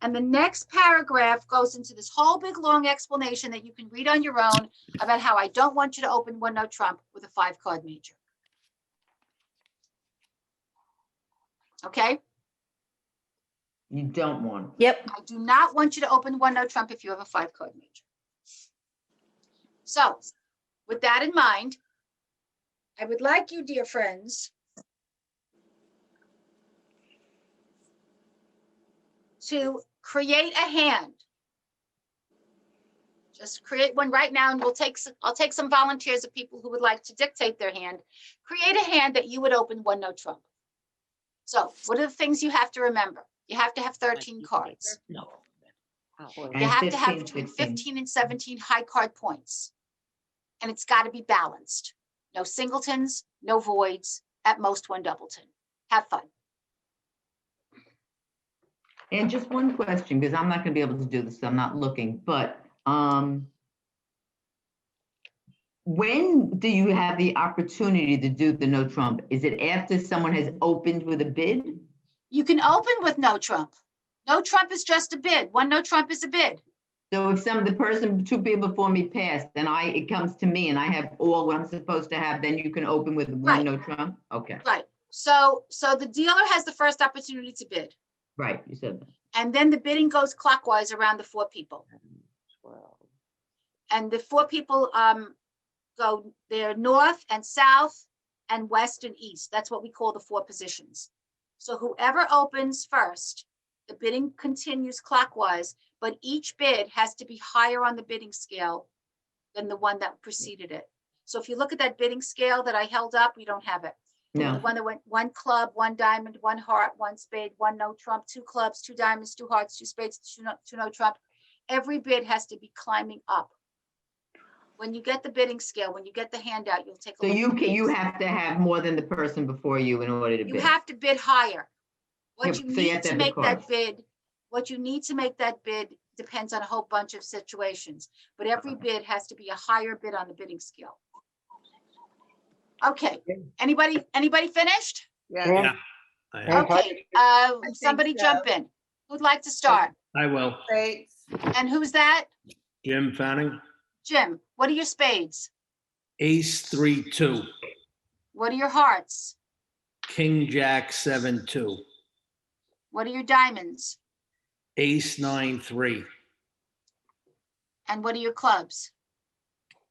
And the next paragraph goes into this whole big long explanation that you can read on your own about how I don't want you to open one no trump with a 5 card major. Okay? You don't want. Yep. I do not want you to open one no trump if you have a 5 card major. So with that in mind, I would like you, dear friends, to create a hand. Just create one right now, and I'll take some volunteers of people who would like to dictate their hand. Create a hand that you would open one no trump. So what are the things you have to remember? You have to have 13 cards. No. You have to have between 15 and 17 high card points. And it's got to be balanced. No singletons, no voids, at most 1 doubleton. Have fun. And just one question, because I'm not gonna be able to do this, I'm not looking, but when do you have the opportunity to do the no trump? Is it after someone has opened with a bid? You can open with no trump. No trump is just a bid. One no trump is a bid. So if the person, 2 people before me passed, and it comes to me and I have all what I'm supposed to have, then you can open with one Right. no trump? Okay, Right. So the dealer has the first opportunity to bid. right, you said that. And then the bidding goes clockwise around the 4 people. And the 4 people go there north and south and west and east. That's what we call the 4 positions. So whoever opens first, the bidding continues clockwise, but each bid has to be higher on the bidding scale than the one that preceded it. So if you look at that bidding scale that I held up, we don't have it. The No, one that went 1 club, 1 diamond, 1 heart, 1 spade, 1 no trump, 2 clubs, 2 diamonds, 2 hearts, 2 spades, 2 no trump. Every bid has to be climbing up. When you get the bidding scale, when you get the handout, you'll take a so look. you have to have more than the person before you in order to You bid. have to bid higher. Yeah, What you so you need have to to have the make that cards. bid, what you need to make that bid depends on a whole bunch of situations. But every bid has to be a higher bid on the bidding scale. Okay, anybody finished? Yeah. Okay, somebody so. jump in. Who'd like to start? I will. Great. And who's that? Jim Fanning, Jim, what are your spades? Ace 3-2, What are your hearts? King Jack 7-2, What are your diamonds? Ace 9-3, And what are your clubs?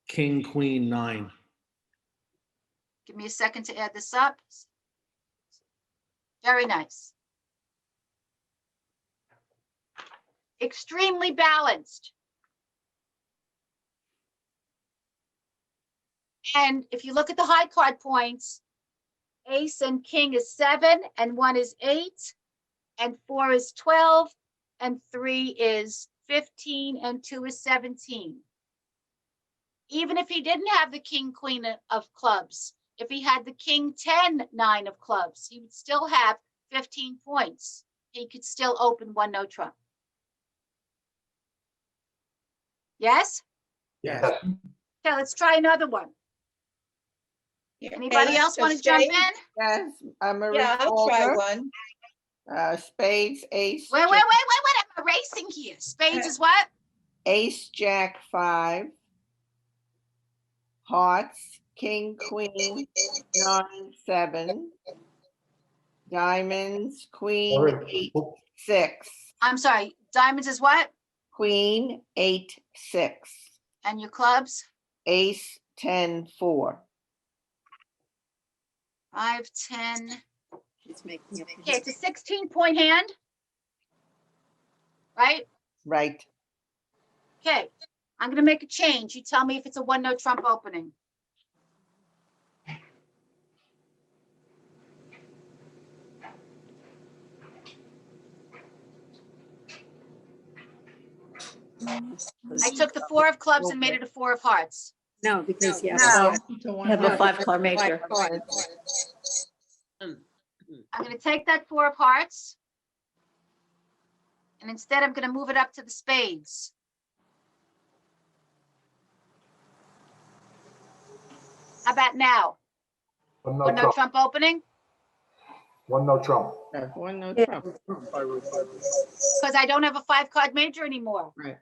King Queen 9. Give me a second to add this up. Very nice. Extremely balanced. And if you look at the high card points, ace and king is 7, and 1 is 8, and 4 is 12, and 3 is 15, and 2 is 17. Even if he didn't have the king, queen of clubs, if he had the king, 10, 9 of clubs, he would still have 15 points. He could still open one no trump. Yes? Yes. Okay, let's try another one. Anybody Ace else of want to jump in? spades? Yes, Marie Yeah, I'll try Calder, one. spades, ace. Wait, jack- I'm erasing here. Spades is what? Ace, jack, 5. Hearts, king, queen, 9, 7. Diamonds, queen, 8, 6. I'm sorry, diamonds is what? Queen, 8, 6. And your clubs? Ace, 10, 4. 5, 10. Okay, it's a 16-point hand. Right? Right. Okay, I'm gonna make a change. You tell me if it's a one no trump opening. I took the 4 of clubs and made it a 4 of hearts. No, because you No. have a 5-card major. I'm gonna take that 4 of hearts. And instead, I'm gonna move it up to the spades. How about now? One no trump opening? One no trump. Because I don't have a 5-card major anymore. Right.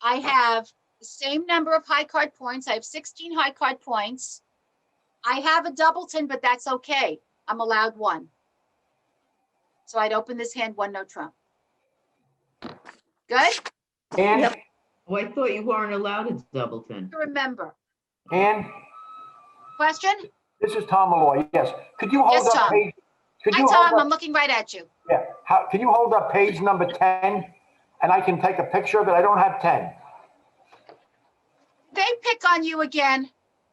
I have the same number of high card points. I have 16 high card points. I have a doubleton, but that's okay. I'm allowed 1. So I'd open this hand one no trump. Good? And oh, I thought you weren't allowed a doubleton. Remember. And Question? this is Tom Malloy. Yes. Could you hold Yes, up Tom. page? Could Hi, you Tom. hold I'm up, looking right at you. yeah. Can you hold up page number 10? And I can take a picture of it. I don't have 10. They pick on you again.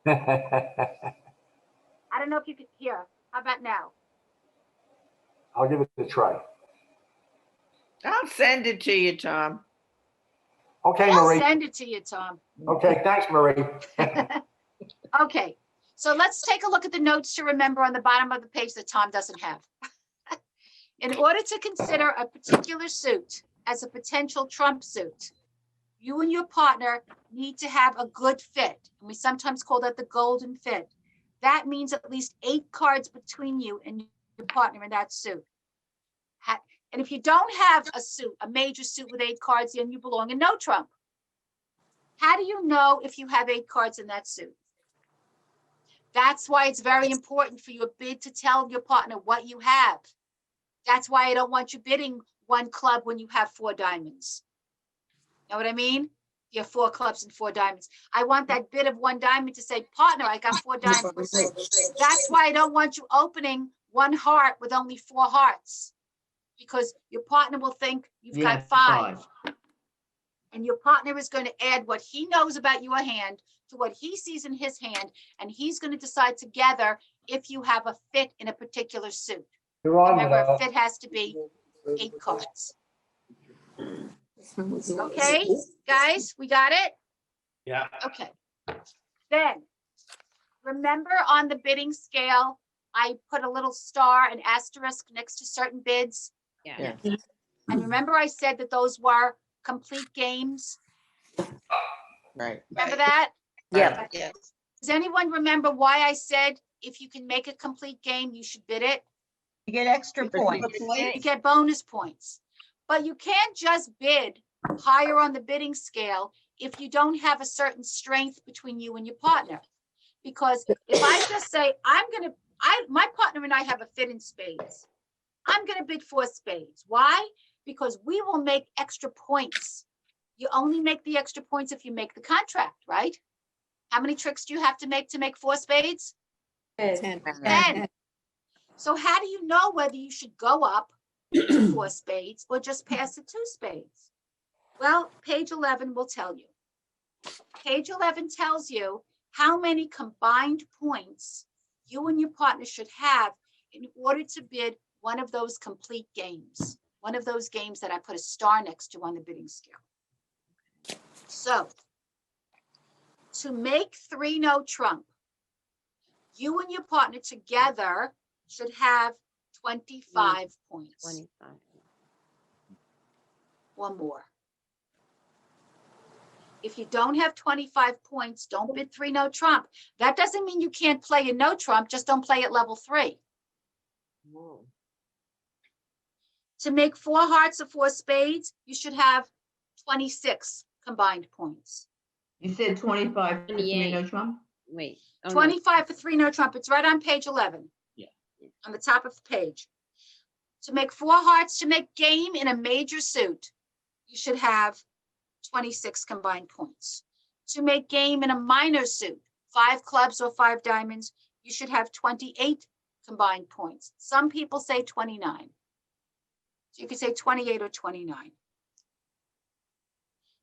I don't know if you could hear. How about now? I'll give it a try. I'll send it to you, Tom. Okay, I'll Marie. send it to you, Tom. Okay, thanks, Marie. Okay, so let's take a look at the notes to remember on the bottom of the page that Tom doesn't have. In order to consider a particular suit as a potential trump suit, you and your partner need to have a good fit. And we sometimes call that the golden fit. That means at least 8 cards between you and your partner in that suit. And if you don't have a suit, a major suit with 8 cards, then you belong in no trump. How do you know if you have 8 cards in that suit? That's why it's very important for your bid to tell your partner what you have. That's why I don't want you bidding 1 club when you have 4 diamonds. Know what I mean? You have 4 clubs and 4 diamonds. I want that bid of 1 diamond to say, partner, I got 4 diamonds. That's why I don't want you opening 1 heart with only 4 hearts. Because your partner will think you've got 5. And your partner is going to add what he knows about your hand to what he sees in his hand. And he's going to decide together if you have a fit in a particular suit. You're on, Remember, a Mel. fit has to be 8 cards. Okay, guys, we got it? Yeah. Okay. Then, remember on the bidding scale, I put a little star, an asterisk next to certain bids. Yeah. And remember I said that those were complete games? Right. Remember that? Yeah. Yes. Does anyone remember why I said if you can make a complete game, you should bid it? You get extra points. You get bonus points. But you can't just bid higher on the bidding scale if you don't have a certain strength between you and your partner. Because if I just say, my partner and I have a fit in spades. I'm gonna bid 4 spades. Why? Because we will make extra points. You only make the extra points if you make the contract, right? How many tricks do you have to make 4 spades? 10. 10. So how do you know whether you should go up to 4 spades or just pass the 2 spades? Well, page 11 will tell you. Page 11 tells you how many combined points you and your partner should have in order to bid one of those complete games, one of those games that I put a star next to on the bidding scale. So to make 3 no trump, you and your partner together should have 25 points 25. or more. If you don't have 25 points, don't bid 3 no trump. That doesn't mean you can't play a no trump, just don't play at level 3. To make 4 hearts or 4 spades, you should have 26 combined points. You said 25 for 3 no 28. trump? Wait. Oh, no. 25 for 3 no trump. It's right on page 11. Yeah. On the top of the page. To make 4 hearts, to make game in a major suit, you should have 26 combined points. To make game in a minor suit, 5 clubs or 5 diamonds, you should have 28 combined points. Some people say 29. So you could say 28 or 29.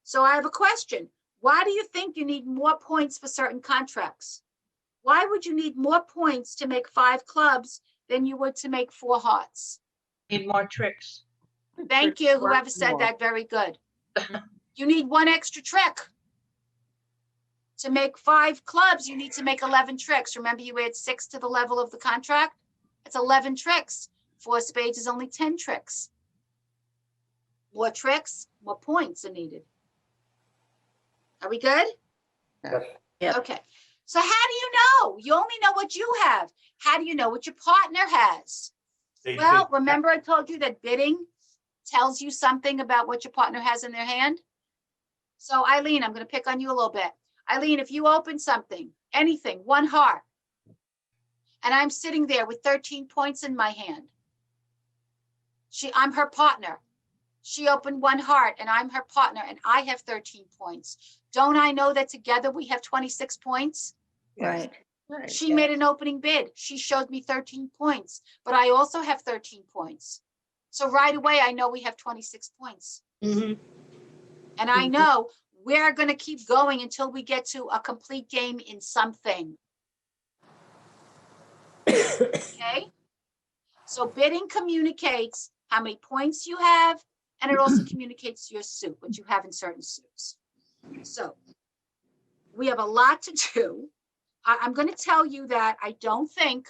So I have a question. Why do you think you need more points for certain contracts? Why would you need more points to make 5 clubs than you would to make 4 hearts? Need more tricks. Thank you, whoever said that, very good. You need 1 extra trick. To make 5 clubs, you need to make 11 tricks. Remember, you add 6 to the level of the contract? It's 11 tricks. 4 spades is only 10 tricks. More tricks, more points are needed. Are we good? Yes. Yep. Okay. So how do you know? You only know what you have. How do you know what your partner has? Well, remember I told you that bidding tells you something about what your partner has in their hand? So Eileen, I'm going to pick on you a little bit. Eileen, if you open something, anything, 1 heart, and I'm sitting there with 13 points in my hand, I'm her partner. She opened 1 heart and I'm her partner and I have 13 points. Don't I know that together we have 26 points? Right. She made an opening bid. She showed me 13 points, but I also have 13 points. So right away, I know we have 26 points. Mhm. And I know we're going to keep going until we get to a complete game in something. Okay? So bidding communicates how many points you have, and it also communicates your suit, what you have in certain suits. So we have a lot to do. I'm going to tell you that I don't think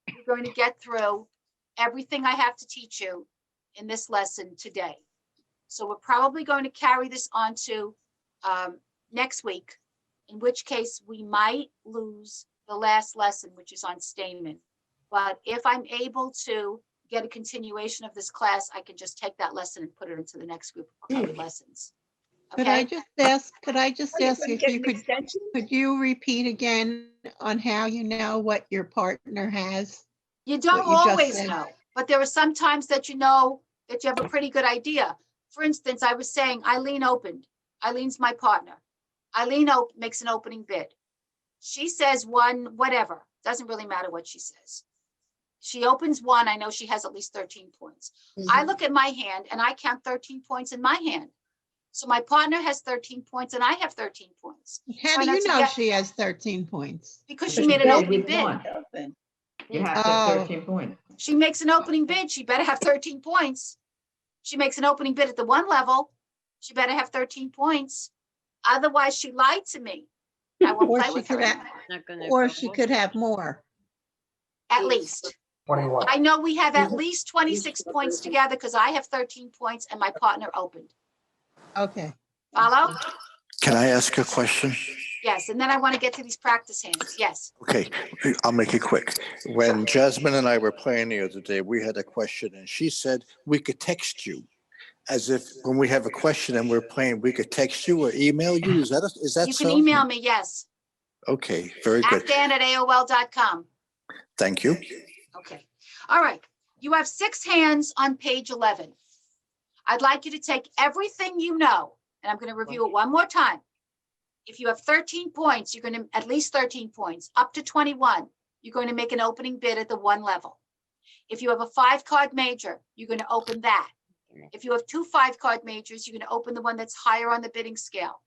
we're going to get through everything I have to teach you in this lesson today. So we're probably going to carry this on to next week, in which case we might lose the last lesson, which is on Steinman. But if I'm able to get a continuation of this class, I can just take that lesson and put it into the next group of covered lessons. Could I Okay? just ask, if Get you an could, extension? could you repeat again on how you know what your partner has? You don't what you just always said. know, but there are some times that you know that you have a pretty good idea. For instance, I was saying Eileen opened. Eileen's my partner. Eileen makes an opening bid. She says 1, whatever. Doesn't really matter what she says. She opens 1. I know she has at least 13 points. I look at my hand and I count 13 points in my hand. So my partner has 13 points and I have 13 points. How So I do you to know get- she has 13 points? Because she made an Because opening it's bid. 1. You have to have Oh. 13 points. She makes an opening bid. She better have 13 points. She makes an opening bid at the 1 level. She better have 13 points. Otherwise, she lied to me. I won't Or play she with her could have, anymore. Not gonna or go. she could have more. At least. 21. I know we have at least 26 points together because I have 13 points and my partner opened. Okay. Follow? Can I ask a question? Yes, and then I want to get to these practice hands. Yes. Okay, I'll make it quick. When Jasmine and I were playing the other day, we had a question and she said we could text you. As if when we have a question and we're playing, we could text you or email you. Is that You so? can email me, yes. Okay, very good. acdan@aol.com. Thank you. Okay. All right. You have 6 hands on page 11. I'd like you to take everything you know, and I'm going to review it one more time. If you have 13 points, you're going to at least 13 points, up to 21. You're going to make an opening bid at the 1 level. If you have a 5-card major, you're going to open that. If you have 2 5-card majors, you're going to open the one that's higher on the bidding scale.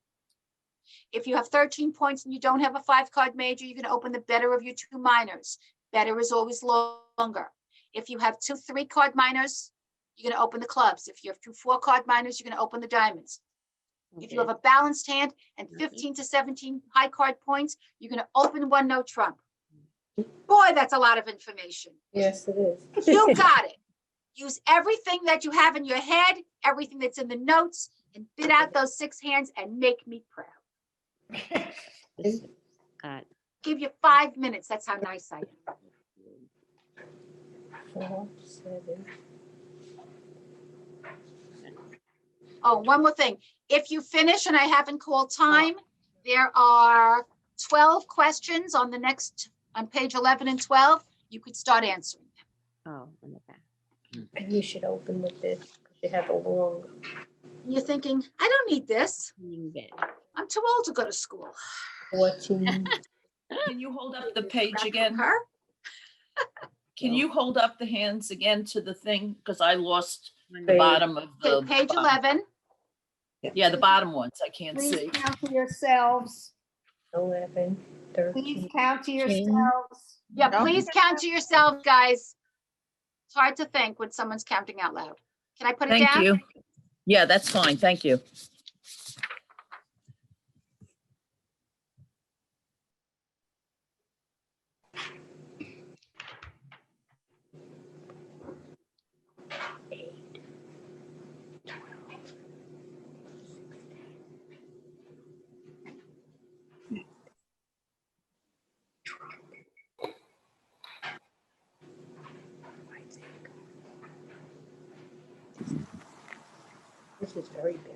If you have 13 points and you don't have a 5-card major, you can open the better of your 2 minors. Better is always longer. If you have 2 3-card minors, you're going to open the clubs. If you have 2 4-card minors, you're going to open the diamonds. If you have a balanced hand and 15 to 17 high card points, you're going to open 1 no trump. Boy, that's a lot of information. Yes, it is. You got it. Use everything that you have in your head, everything that's in the notes, and bid out those 6 hands and make me proud. Give you 5 minutes. That's how nice I am. 4, 7. Oh, one more thing. If you finish and I haven't called time, there are 12 questions on page 11 and 12. You could start answering them. Oh, in the back. And you should open with this, because you have a long. And you're thinking, I don't need this. I'm too old to go to school. 14. Can you hold up the page again? Her? Can you hold up the hands again to the thing? Because I lost the Page. bottom of the. Okay, page bottom. 11. Yeah, the bottom ones, I can't Please see. count to yourselves. 11, 13. Please count to yourselves. Yeah, please count to yourself, guys. It's hard to think when someone's counting out loud. Can I put it Thank down? you. Yeah, that's fine. Thank you. This is very big.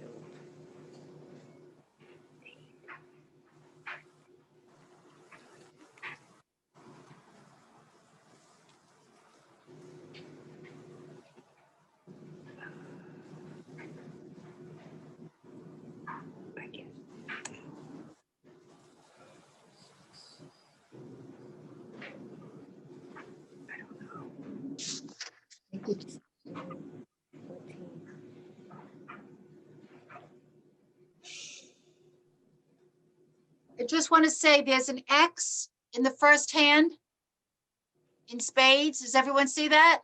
I just want to say there's an X in the first hand in spades. Does everyone see that?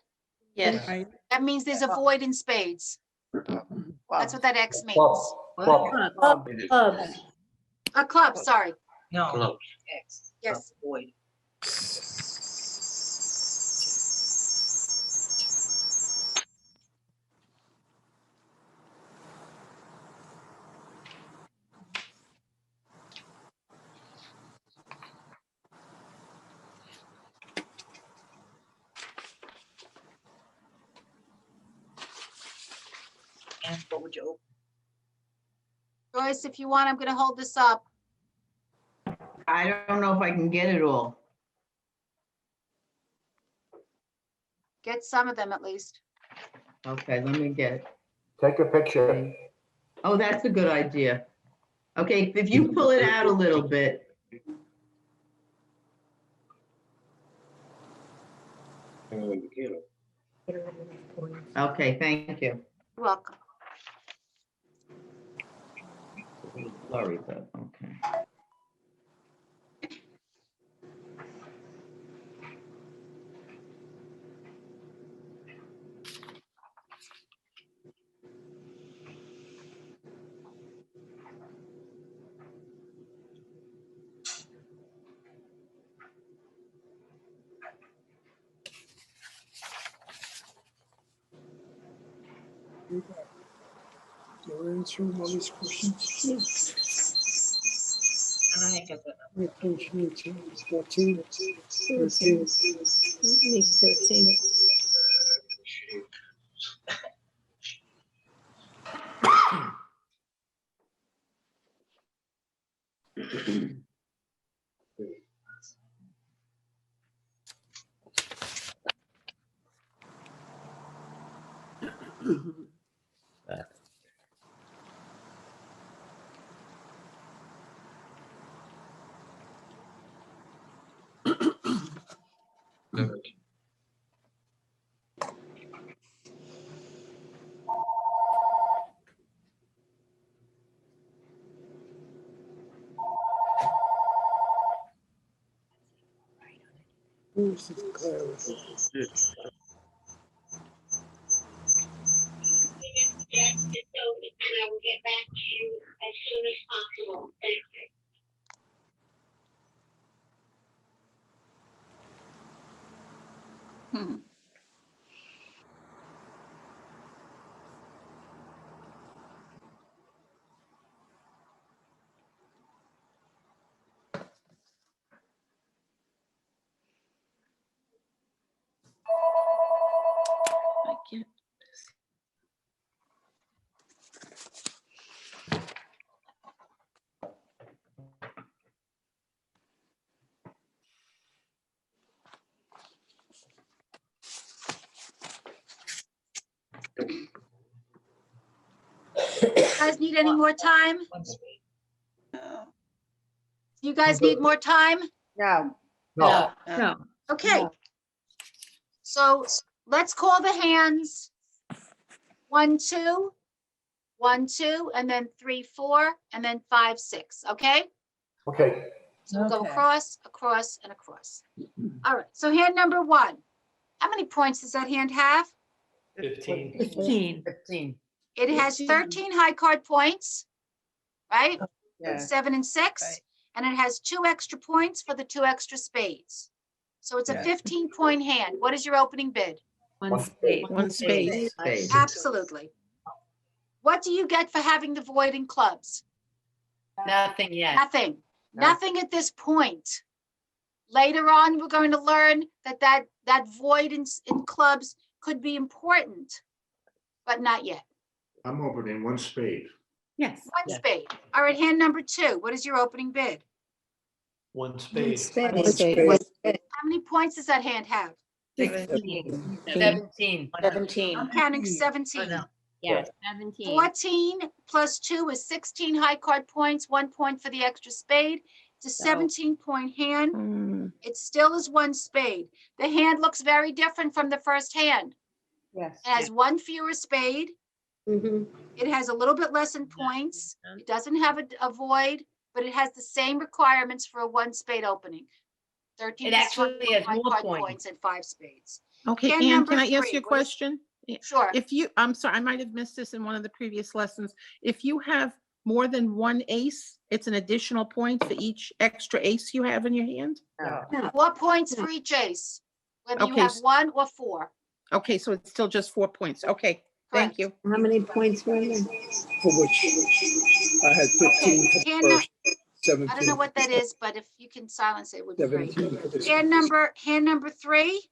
Yes. That means there's a void in spades. That's what that X means. Clubs. A club, sorry. No. Yes. And what would you open? Joyce, if you want, I'm going to hold this up. I don't know if I can get it all. Get some of them at least. Okay, let me get it. Take a picture. Oh, that's a good idea. Okay, if you pull it out a little bit. Okay, thank you. You're welcome. Blurry, but okay. You're answering all these questions? Yes. I got that. Your page needs 14. 13. Needs 13. Hmm. I can't. Guys need any more time? No. You guys need more time? No. No. No. Okay. So let's call the hands 1, 2, 1, 2, and then 3, 4, and then 5, 6. Okay? Okay. So we'll go Okay. across, across, and across. All right. So hand number 1. How many points does that hand have? 15. 15. It has 13 high card points, right? Yeah. 7 and 6, Right. and it has 2 extra points for the 2 extra spades. So it's a Yeah. 15-point hand. What is your opening bid? One spade. One spade. Absolutely. What do you get for having the void in clubs? Nothing yet. Nothing. No. Nothing at this point. Later on, we're going to learn that void in clubs could be important, but not yet. I'm opening one spade. Yes. One Yeah. spade. All right, hand number 2. What is your opening bid? One spade. How many points does that hand have? 16. 17. I'm counting 17. Yeah, 17. 14 plus 2 is 16 high card points, 1 point for the extra spade. It's a 17-point hand. It still is one spade. The hand looks very different from the first hand. Yes. It has 1 fewer spade. Mhm. It has a little bit less in points. It doesn't have a void, but it has the same requirements for a 1 spade opening. 13 It plus actually 1 has high more card points. and 5 spades. Okay, Hand Ann, number can I ask 3, you a what is- question? Sure. If you, I'm sorry, I might have missed this in one of the previous lessons. If you have more than one ace, it's an additional point for each extra ace you have in your hand? No. 4 points for each ace, whether you Okay, have 1 or 4. Okay, so it's still just 4 points. Okay, thank Correct. you. How many points were there? For which I had 15 for the Hand nu- first, 17. I don't know what that is, but if you can silence it, it would be great. 17 for this Hand number 3,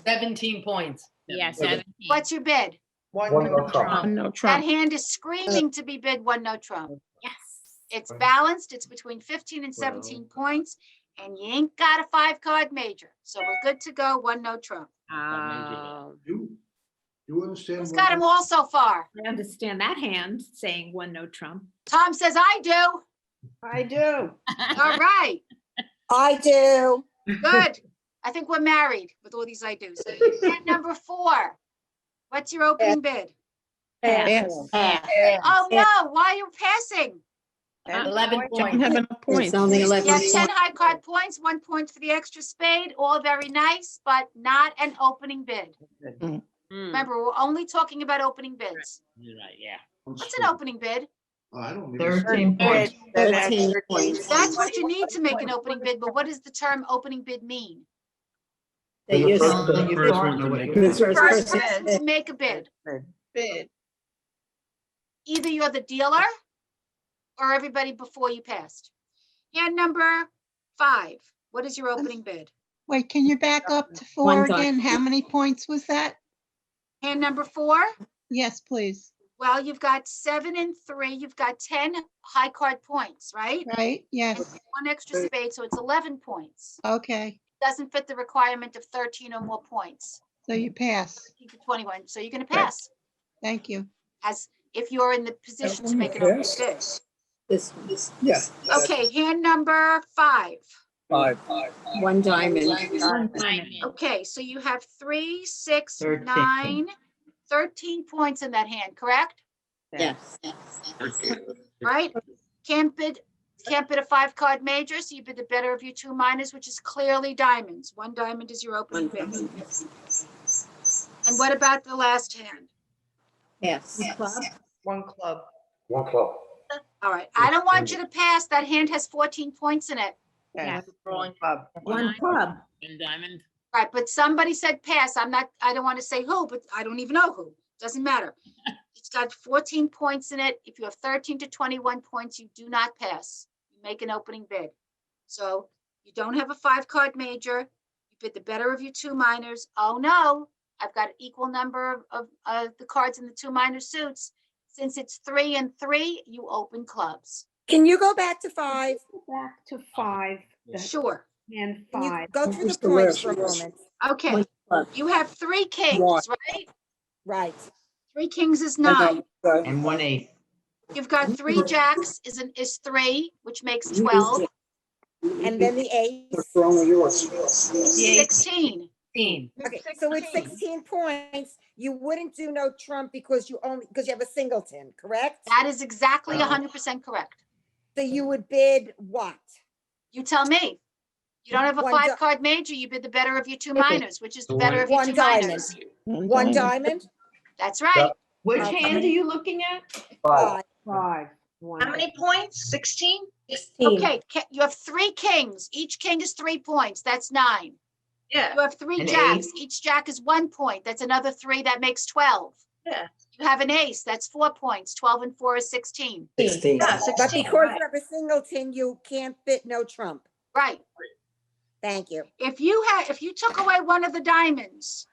17 points. Yeah, 17. what's your bid? One no trump. No That Trump. hand is screaming to be bid 1 no trump. Yes. It's balanced. It's between 15 and 17 points, and you ain't got a 5 card major. So we're good to go, 1 no trump. You understand? Who's what got them all so far? I understand that hand saying 1 no Trump. Tom says I do. I do. All right, I do. good. I think we're married with all these I do's. Hand number 4. What's your opening bid? Yes. Oh no, why are you passing? 11 Don't points. have enough points. It's only 11 You have 10 points. high card points, 1 point for the extra spade, all very nice, but not an opening bid. Remember, we're only talking about opening bids. Right, yeah. What's an opening bid? I don't need 13 points. 13 points. That's what you need to make an opening bid, but what does the term opening bid mean? That you're First one to make the it. first First person. person to make a bid. Bid. Either you're the dealer or everybody before you passed. Hand number 5, what is your opening bid? Wait, can you back up to One 4 time. again? How many points was that? Hand number 4, Yes, please. well, you've got 7 and 3, you've got 10 high card points, right? Right? Yes. 1 extra spade, so it's 11 points. Okay. Doesn't fit the requirement of 13 or more points. So you pass. 15 to 21, so you're gonna pass, Thank you. as if you're in the position to make an opening bid. This one. Yes. Okay, hand number 5. 5. One diamond. Okay, so you have 3, 6, 13. 9, 13 points in that hand, correct? Yes. Right? Can't bid Can't bid a 5-card major, so you bid the better of your 2 minors, which is clearly diamonds. 1 diamond is your opening bid. And what about the last hand? Yes. One club. One club. All right, I don't want you to pass. That hand has 14 points in it. Yes. One club. One club. One diamond. Right, but somebody said pass. I don't want to say who, but I don't even know who. Doesn't matter. It's got 14 points in it. If you have 13 to 21 points, you do not pass. You make an opening bid. So you don't have a 5-card major. You bid the better of your 2 minors. Oh no, I've got an equal number of the cards in the 2 minor suits. Since it's 3 and 3, you open clubs. Can you go back to 5? Back to 5 Sure. and Can you 5. go through the points for a moment? Okay, you have 3 kings, right? Right. 3 kings is 9. And 1 ace. You've got 3 jacks is 3, which makes 12. And then the 8. 16. Okay, so with 16 points, you wouldn't do no trump because you have a singleton, correct? That is exactly 100% correct. So you would bid what? You tell me. You don't have a One di- 5-card major, you bid the better of your 2 minors, which is the better of your 2 One diamond. minors. One diamond? That's right. Which Okay. hand are you looking at? 5. 5. How many points? 16? 16. Okay, you have 3 kings. Each king is 3 points. That's 9. Yeah. You have 3 An jacks. ace. Each jack is 1 point. That's another 3. That makes 12. Yeah. You have an ace. That's 4 points. 12 and 4 is 16. Yeah, 16. But because you have a singleton, you can't bid no trump. Right. Thank you. If you took away one of the diamonds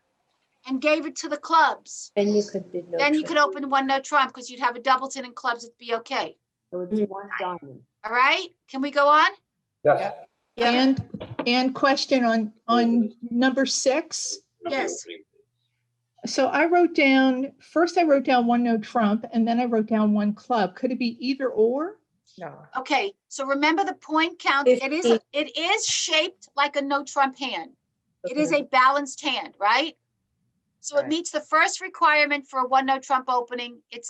and gave it to the clubs, Then you could bid no. then you trump. could open 1 no trump because you'd have a doubleton and clubs. It'd be okay. So it's 1 diamond. All right. Can we go on? Yes. And question on number 6. Yes. So I wrote down 1 no trump, and then I wrote down 1 club. Could it be either or? No. Okay. So remember the point count. It is shaped like a no trump hand. It is a balanced hand, right? So it Right. meets the first requirement for a 1 no trump opening. It's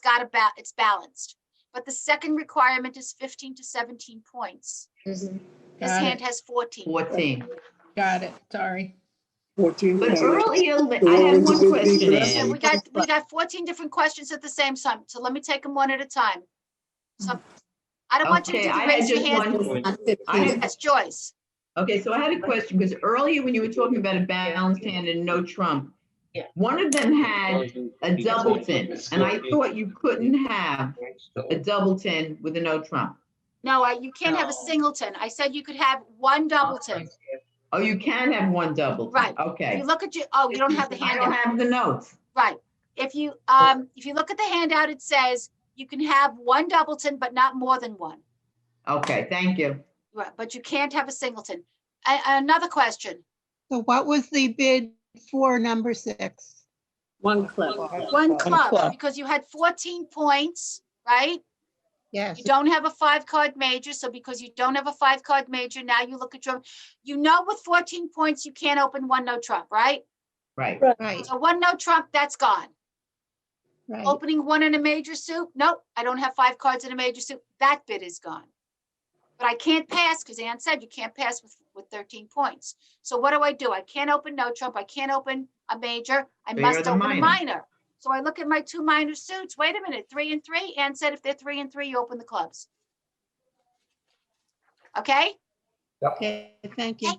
balanced. But the second requirement is 15 to 17 points. This Got hand it. has 14. 14. Got it. Sorry. But earlier, I had one question, Yeah, Ann. we got 14 different questions at the same time. So let me take them one at a time. So I don't want you to Okay, do I the had raise your just hand. one. Yes, Joyce. Okay, so I had a question, because earlier when you were talking about a balanced hand and no trump, one of them had a doubleton, and I thought you couldn't have a doubleton with a no trump. No, you can't have a singleton. I said you could have 1 doubleton. Oh, you can have 1 doubleton. Right. If Okay. you look at you don't have the I handout. don't have the notes. Right. If you look at the handout, it says you can have 1 doubleton, but not more than 1. Okay, thank you. Right, but you can't have a singleton. Another question. So what was the bid for number 6? 1 club. 1 club, club. because you had 14 points, right? Yes. You don't have a 5-card major, so because you don't have a 5-card major, now you look at your, with 14 points, you can't open 1 no trump, right? Right. Right. So 1 no trump, that's gone. Right. Opening 1 in a major suit, nope, I don't have 5 cards in a major suit, that bid is gone. But I can't pass, because Ann said you can't pass with 13 points. So what do? I can't open no trump, I can't open a major, I So must you're the open a minor. minor. So I look at my 2 minor suits, wait a minute, 3 and 3, Ann said if they're 3 and 3, you open the clubs. Okay? Okay, thank you.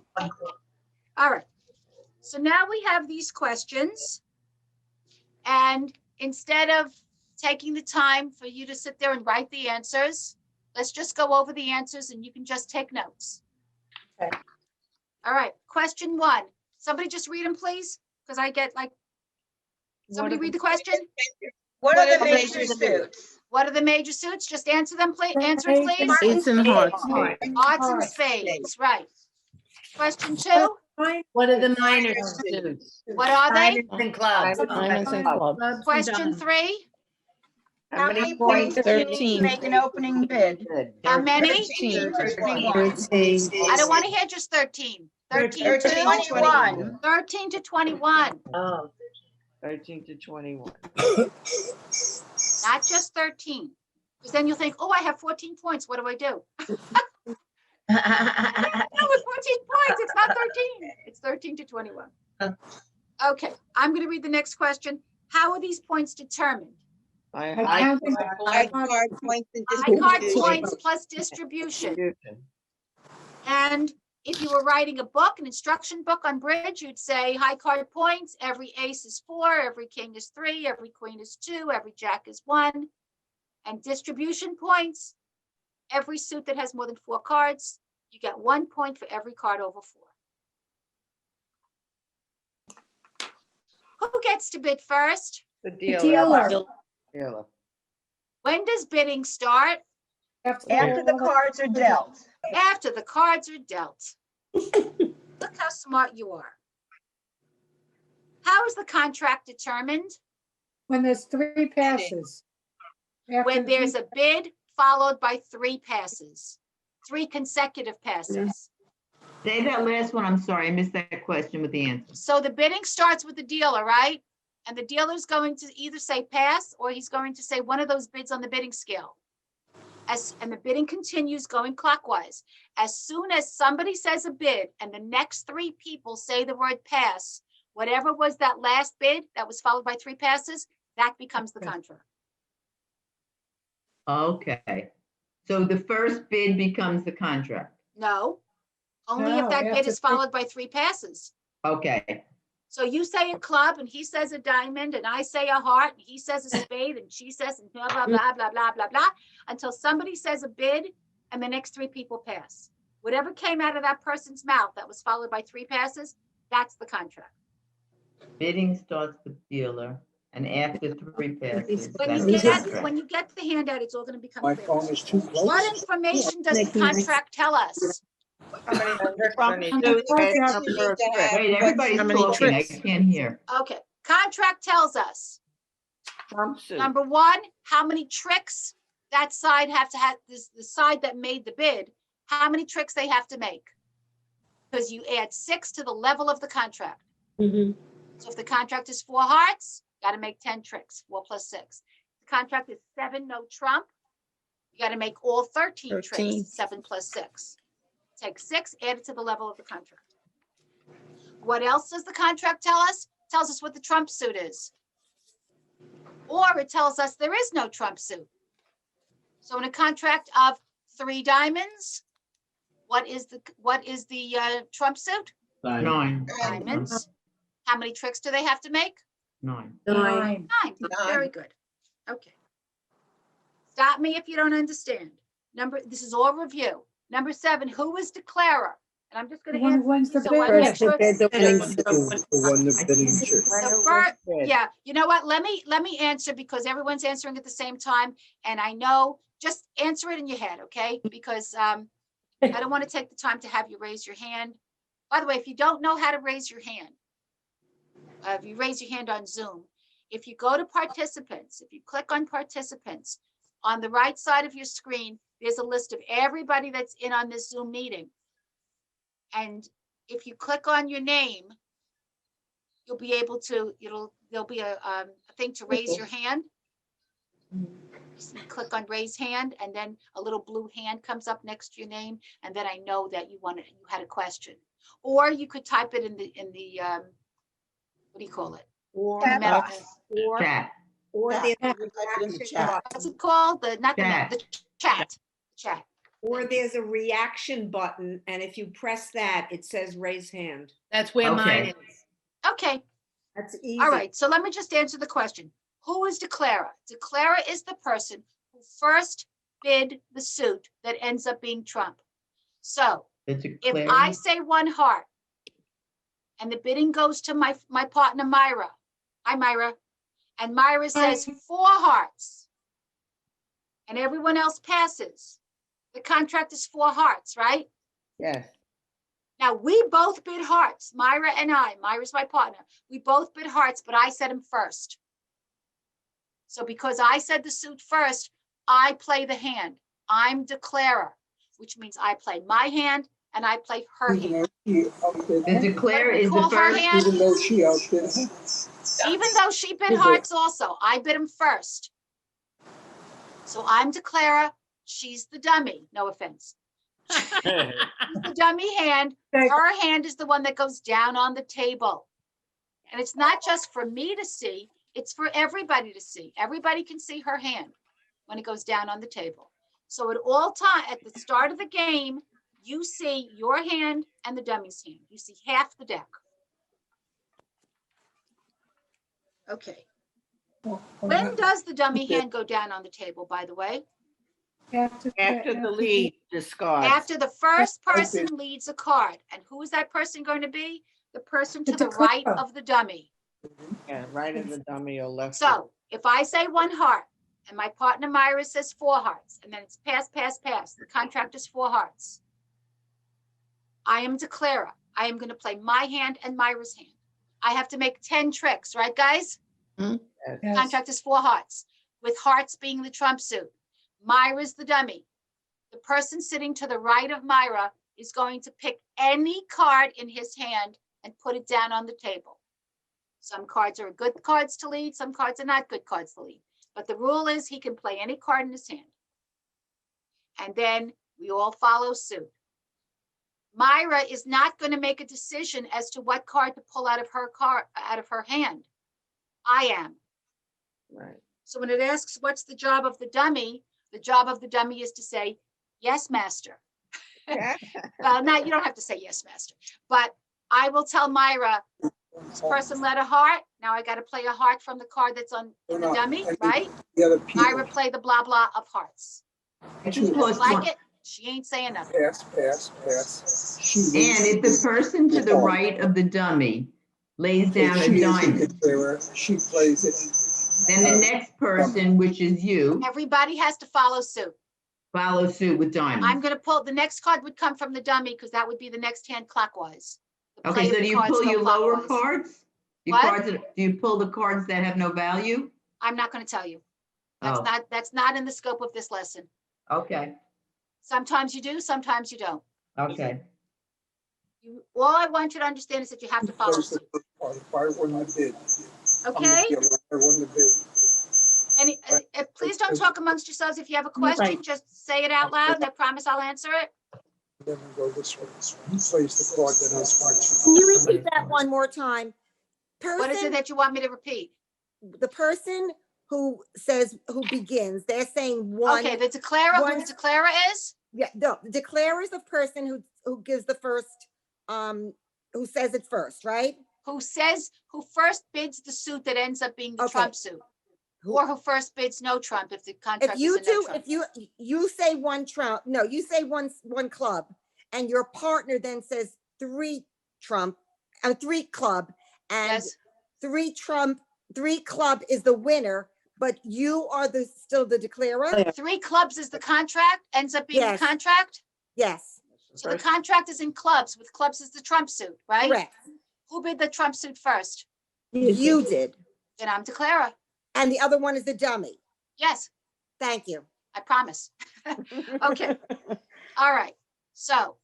All right. So now we have these questions. And instead of taking the time for you to sit there and write the answers, let's just go over the answers and you can just take notes. Okay. All right, question 1. Somebody just read them, please, because I get somebody read the question? What are the major suits? What are the major suits? Just answer them, please. Answer it, please. Ace and hearts. Hearts and spades, right. Question 2, What are the minor suits? what are they? Diamonds and clubs. Diamonds and clubs. Question 3, How many points? 13. Make an opening bid. Good. how many? 13. 13. I don't want to hear just 13. 13 to 21. 13 to 21, Oh, 13 to 21. not just 13. Because then you'll think, oh, I have 14 points. What do I do? No, it's 14 points. It's not 13. It's 13 to 21. Okay, I'm going to read the next question. How are these points determined? I High card points and High card distribution. points plus distribution. And if you were writing a book, an instruction book on bridge, you'd say high card points, every ace is 4, every king is 3, every queen is 2, every jack is 1. And distribution points, every suit that has more than 4 cards, you get 1 point for every card over 4. Who gets to bid first? The Dealer. Dealer. When does bidding start? After the cards are dealt. After the cards are dealt. Look how smart you are. How is the contract determined? When there's 3 passes. When there's a bid followed by 3 passes, 3 consecutive passes. Say that last one, I'm sorry, I missed that question with the answer. So the bidding starts with the dealer, right? And the dealer's going to either say pass, or he's going to say one of those bids on the bidding scale. And the bidding continues going clockwise. As soon as somebody says a bid and the next 3 people say the word pass, whatever was that last bid that was followed by 3 passes, that becomes the contract. Okay, so the first bid becomes the contract. No, only if No, that bid after is followed by 3 passes. Okay, So you say a club and he says a diamond and I say a heart and he says a spade and she says blah, blah, blah, blah, blah, blah, blah, until somebody says a bid and the next 3 people pass. Whatever came out of that person's mouth that was followed by 3 passes, that's the contract. bidding starts with dealer, and after 3 passes, When that's you the get, contract. when you get the handout, it's all going to become My clear. phone is too close. What information does the contract tell us? How many suits, Tricks number you need of to have. Wait, everybody's How many talking, I tricks? can't hear. Okay, contract tells us, Trump suit. number 1, how many tricks that side have to have, the side that made the bid, how many tricks they have to make. Because you add 6 to the level of the contract. So if the contract is 4 hearts, got to make 10 tricks, 4 plus 6. The contract is 7, no trump. You got to make all 13 tricks, 7 plus 6. Take 6, add it to the level of the contract. What else does the contract tell us? It tells us what the trump suit is. Or it tells us there is no trump suit. So in a contract of 3 diamonds, what is the trump suit? 9. Diamonds. How many tricks do they have to make? 9. 9. Very good. Okay. Stop me if you don't understand. This is all review. Number 7, who is declarer? And I'm just going to One who answer. wins the so I bid. make sure it's- The the yeah, you know what? Let me answer because everyone's answering at the same time. And I know, just answer it in your head, okay? Because I don't want to take the time to have you raise your hand. By the way, if you don't know how to raise your hand, if you raise your hand on Zoom, if you go to participants, if you click on participants, on the right side of your screen, there's a list of everybody that's in on this Zoom meeting. And if you click on your name, you'll be able to, there'll be a thing to raise your hand. You click on raise hand and then a little blue hand comes up next to your name. And then I know that you had a question. Or you could type it in the what do you call it? Chat box. Chat. Or Yeah. there's a reaction button. What's it called? The chat. Chat. Or there's a reaction button, and if you press that, it says raise hand. That's where mine Okay. is. Okay. That's easy. All right. So let me just answer the question. Who is declarer? Declarer is the person who first bid the suit that ends up being trump. So if I say 1 heart and the bidding goes to my partner, Myra. Hi, Myra. And Myra says 4 hearts and everyone else passes. The contract is 4 hearts, right? Yes. Now we both bid hearts, Myra and I. Myra's my partner. We both bid hearts, but I said them first. So because I said the suit first, I play the hand. I'm declarer, which means I play my hand and I play her hand. The declarer is the Call her first. hand. Even though she outbid her. Even though she bid hearts also, I bid them first. So I'm Declara, she's the dummy, no offense. She's the dummy hand, her hand is the one that goes down on the table. And it's not just for me to see, it's for everybody to see. Everybody can see her hand when it goes down on the table. So at all time, at the start of the game, you see your hand and the dummy's hand. You see half the deck. Okay. When does the dummy hand go down on the table, by the way? After the lead discards. After the first person leads a card. And who is that person going to be? The person to the right of the dummy. Yeah, right of the dummy or left. So if I say 1 heart and my partner Myra says 4 hearts, and then it's pass, pass, pass, the contract is 4 hearts. I am Declara. I am going to play my hand and Myra's hand. I have to make 10 tricks, right, guys? Yes. Contract is 4 hearts, with hearts being the trump suit. Myra's the dummy. The person sitting to the right of Myra is going to pick any card in his hand and put it down on the table. Some cards are good cards to lead, some cards are not good cards to lead. But the rule is he can play any card in his hand. And then we all follow suit. Myra is not going to make a decision as to what card to pull out of her hand. I am. Right. So when it asks what's the job of the dummy is to say, yes, master. Well, no, you don't have to say yes, master. But I will tell Myra, this person led a heart. Now I got to play a heart from the card that's on the dummy, right? Myra play the blah, blah of hearts. She doesn't like it. She ain't saying nothing. And if the person to the right of the dummy lays down a diamond, she plays it. then the next person, which is you, Everybody has to follow suit. follow suit with I'm diamonds. going to pull, the next card would come from the dummy because that would be the next hand clockwise. The play Okay, of so the do you cards pull go your lower clockwise. cards? What? Do you pull the cards that have no value? I'm not going to tell you. Oh, That's not in the scope of this lesson. okay, Sometimes you do, sometimes you don't. okay. All I want you to understand is that you have to follow suit. Okay? And please don't talk amongst yourselves. If you have a question, just say it out loud and I promise I'll answer it. Then we go this way. He plays the card that has hearts. Can you repeat that one more time? What is it Person, that you want me to repeat? the person who begins, they're saying one. Okay, the declarer, who the declarer is? Yeah, no, the declarer is the person who gives the first, who says it first, right? Who first bids the suit that ends up being the Okay. trump suit. Or who first bids no trump if the contract If is you a no do, trump. if you say one trump, no, you say one club, and your partner then says 3 trump, 3 club, and Yes. 3 trump, 3 club is the winner, but you are still the declarer? 3 clubs is the contract, ends up being the Yes. contract? Yes, So the contract is in clubs, with clubs is the trump suit, right? correct. Who bid the trump suit first? You did. Then I'm declarer. And the other one is the dummy. Yes, Thank you. I promise. Okay. All right. So,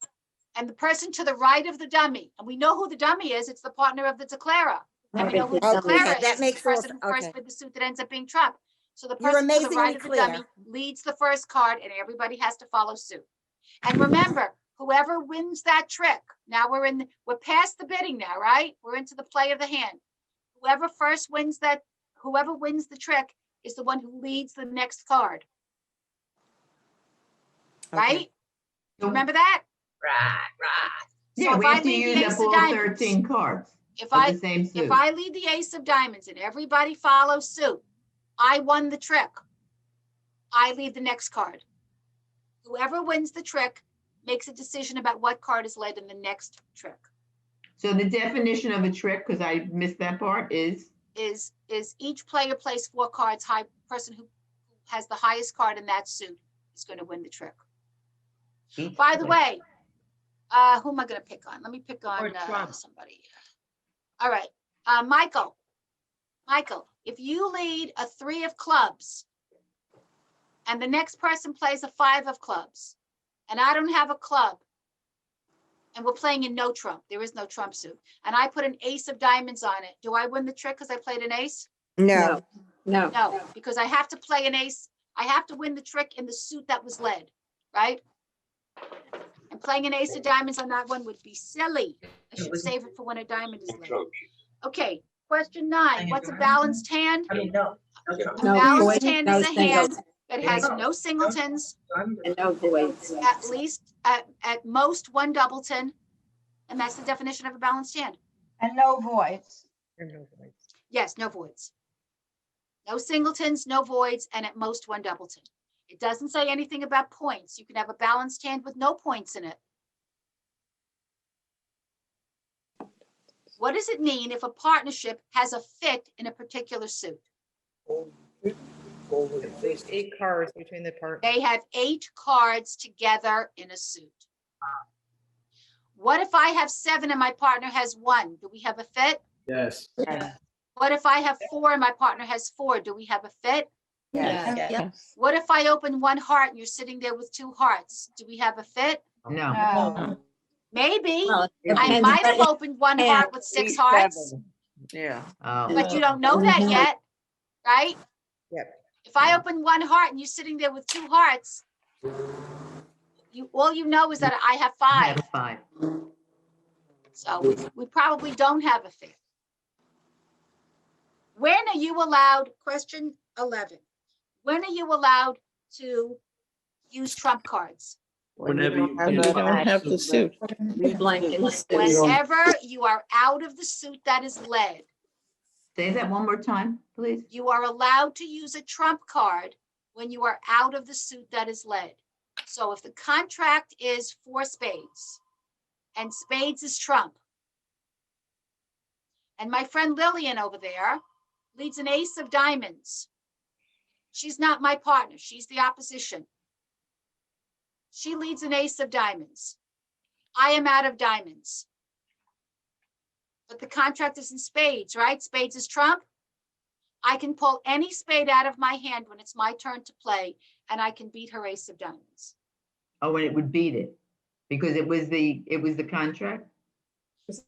and the person to the right of the dummy, and we know who the dummy is. It's the partner of the declarer. And we know who the Okay, declarer that is. It's the makes more person who first okay. bid the suit that ends up being trump. So the You're person to the amazingly right of the clear. dummy leads the first card and everybody has to follow suit. And remember, whoever wins that trick, now we're past the bidding now, right? We're into the play of the hand. Whoever wins the trick is the one who leads the next card. Right? Remember that? Right. So Yeah, if we I have to lead the use ace up of all diamonds, 13 cards If of the same suit. I lead the ace of diamonds and everybody follows suit, I won the trick. I lead the next card. Whoever wins the trick makes a decision about what card is led in the next trick. So the definition of a trick, because I missed that part, is Each player plays 4 cards. Person who has the highest card in that suit is going to win the trick. By the way, who am I going to pick on? Let me pick on somebody. All right, Michael. Michael, if you lead a 3 of clubs and the next person plays a 5 of clubs and I don't have a club and we're playing in no trump, there is no trump suit, and I put an ace of diamonds on it, do I win the trick because I played an ace? No. No, because I have to play an ace. I have to win the trick in the suit that was led, right? And playing an ace of diamonds on that one would be silly. I should save it for when a diamond is led. Okay, question 9. What's a balanced hand? A balanced hand is a hand that has no singletons, And no voids. at least, at most one doubleton. And that's the definition of a balanced hand. And no voids. Yes, no voids. No singletons, no voids, and at most one doubleton. It doesn't say anything about points. You can have a balanced hand with no points in it. What does it mean if a partnership has a fit in a particular suit? There's 8 cards between the partners. They have 8 cards together in a suit. What if I have 7 and my partner has 1? Do we have a fit? Yes. What if I have 4 and my partner has 4? Do we have a fit? Yes. What if I open 1 heart and you're sitting there with 2 hearts? Do we have a fit? No. Maybe. Well, I might have opened 1 heart with 6 hearts, Yeah. but you don't know that yet, right? Yep. If I open 1 heart and you're sitting there with 2 hearts, all you know is that I have 5. Have 5. So we probably don't have a fit. When are you allowed, question 11, when are you allowed to use trump cards? Whenever you You don't have the suit. Whenever you are out of the suit that is led. Say that one more time, please. You are allowed to use a trump card when you are out of the suit that is led. So if the contract is 4 spades and spades is trump, and my friend Lillian over there leads an ace of diamonds, she's not my partner, she's the opposition. She leads an ace of diamonds. I am out of diamonds. But the contract is in spades, right? Spades is trump. I can pull any spade out of my hand when it's my turn to play, and I can beat her ace of diamonds. Oh, and it would beat it because it was the contract?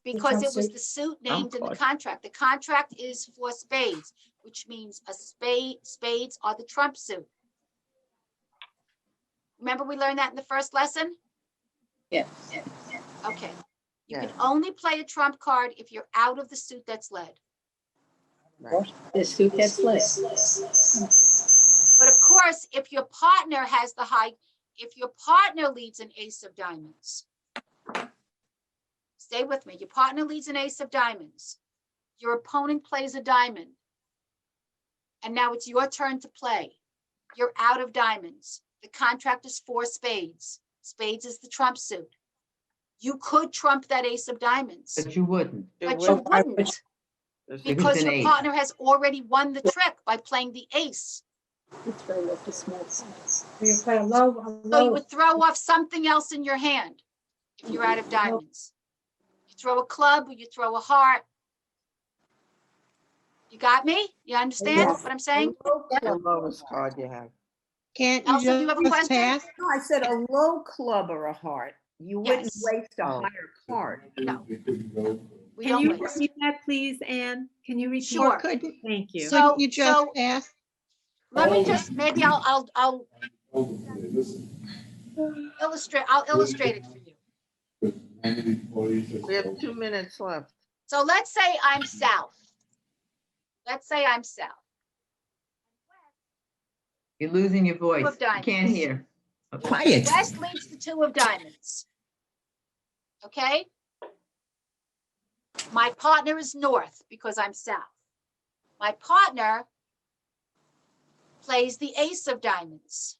Because it was the suit named in the contract. The contract is for spades, which means spades are the trump suit. Remember we learned that in the first lesson? Yes. Okay. You can only play a trump card if you're out of the suit that's led. The suit that's led. But of course, if your partner has if your partner leads an ace of diamonds, stay with me, your partner leads an ace of diamonds, your opponent plays a diamond, and now it's your turn to play. You're out of diamonds. The contract is 4 spades. Spades is the trump suit. You could trump that ace of diamonds. But you wouldn't. But you wouldn't. Because your partner has already won the trick by playing the ace. You throw off the small size. So you would throw off something else in your hand if you're out of diamonds. You throw a club or you throw a heart. You got me? You understand what I'm saying? The lowest card you have. Can't Elsa, do you have a question? pass? No, I said a low club or a heart. You wouldn't Yes. waste a higher card. No. We Can don't you waste. repeat that, please, Anne? Can you repeat? Sure. Thank you. So- You just pass? Let me just, maybe I'll illustrate it for you. We have 2 minutes left. So let's say I'm south. Let's say I'm south. You're losing your voice. Two of You diamonds. can't hear. Quiet. West leads the 2 of diamonds. Okay? My partner is north because I'm south. My partner plays the ace of diamonds.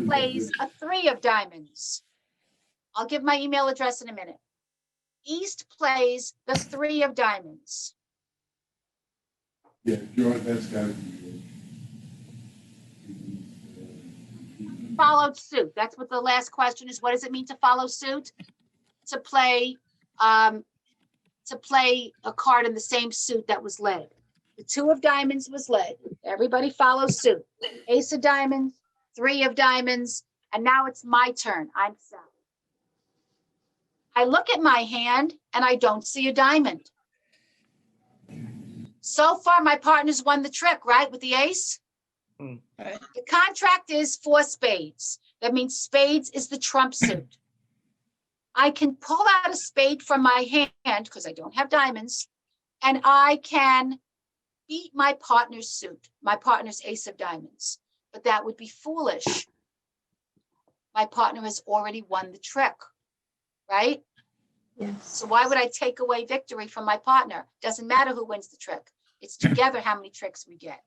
Plays a 3 of diamonds. I'll give my email address in a minute. East plays the 3 of diamonds. Yeah, George, that's gotta be. Followed suit. That's what the last question is. What does it mean to follow suit? To play a card in the same suit that was led. The 2 of diamonds was led. Everybody follows suit. Ace of diamonds, 3 of diamonds, and now it's my turn. I'm south. I look at my hand and I don't see a diamond. So far, my partner's won the trick, right, with the ace? The contract is 4 spades. That means spades is the trump suit. I can pull out a spade from my hand because I don't have diamonds, and I can beat my partner's suit, my partner's ace of diamonds. But that would be foolish. My partner has already won the trick, right? Yes. So why would I take away victory from my partner? Doesn't matter who wins the trick. It's together how many tricks we get.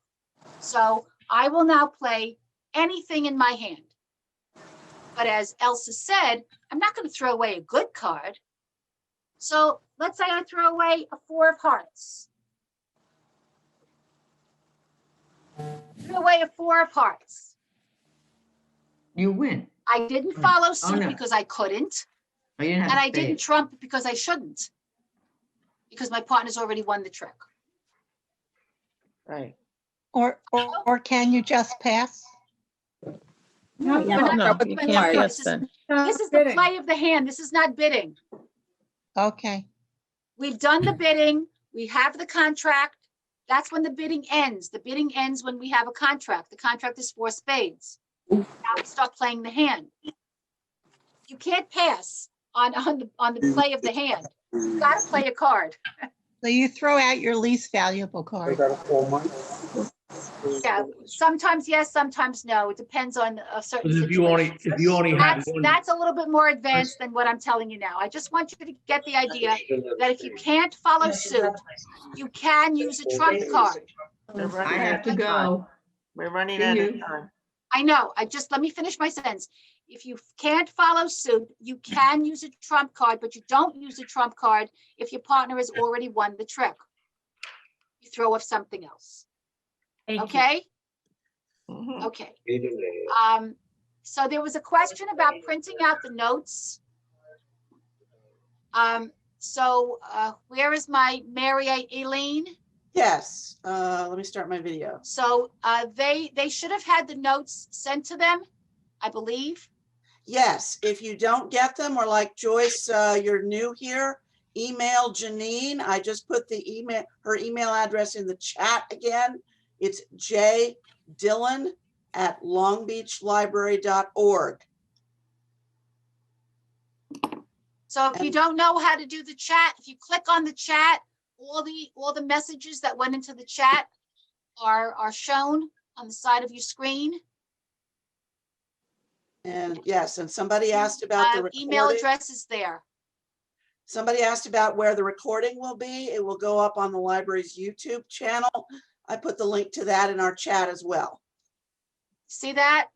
So I will now play anything in my hand. But as Elsa said, I'm not going to throw away a good card. So let's say I throw away a 4 of hearts. Throw away a 4 of hearts. You win. I didn't follow suit no. because I couldn't. Oh, you didn't have And a I didn't spade. trump because I shouldn't. Because my partner's already won the trick. Right. Or can you just pass? No, you We're have to No, throw a you good can't card. pass then. This is the play of the hand. This is not bidding. Okay. We've done the bidding. We have the contract. That's when the bidding ends. The bidding ends when we have a contract. The contract is 4 spades. Now we start playing the hand. You can't pass on the play of the hand. You gotta play a card. So you throw out your least valuable I card. got a 4 month. Yeah, sometimes yes, sometimes no. It depends on a certain Because situation. if you only have one. That's a little bit more advanced than what I'm telling you now. I just want you to get the idea that if you can't follow suit, you can use a trump card. I have to go. We're running See out you. of time. I know, let me finish my sentence. If you can't follow suit, you can use a trump card, but you don't use a trump card if your partner has already won the trick. You throw off something else. Okay? Okay. So there was a question about printing out the notes. Where is my Mary Aileen? Yes, let me start my video. So they should have had the notes sent to them, I believe. Yes, if you don't get them, or like Joyce, you're new here, email Janine. I just put her email address in the chat again. It's jdillon@longbeachlibrary.org. So if you don't know how to do the chat, if you click on the chat, all the messages that went into the chat are shown on the side of your screen. And yes, and somebody asked about the recording. Email address is there. Somebody asked about where the recording will be. It will go up on the library's YouTube channel. I put the link to that in our chat as well. See that?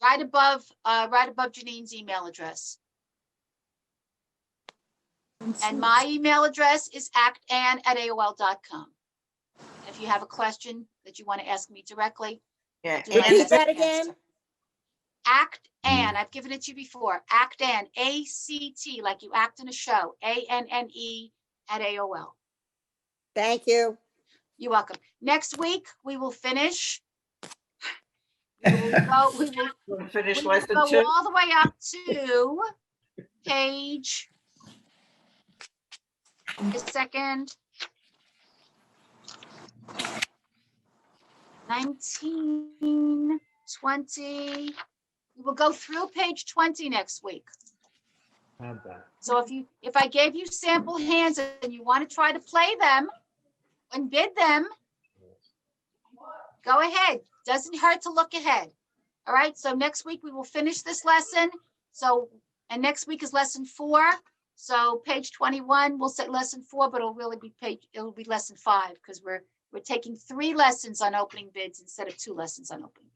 Right above Janine's email address. And my email address is actann@aol.com. If you have a question that you want to ask me directly. Yeah. Repeat that again. Actann, I've given it to you before. Actann, ACT, like you act in a show, ANNE@AOL. Thank you. You're welcome. Next week, we will finish. We'll finish lesson Go 2. all the way up to page. A second. 19, 20. We will go through page 20 next week. So if I gave you sample hands and you want to try to play them and bid them, go ahead. Doesn't hurt to look ahead. All right. So next week we will finish this lesson. And next week is lesson 4. So page 21, we'll say lesson 4, but it'll be lesson 5 because we're taking 3 lessons on opening bids instead of 2 lessons on opening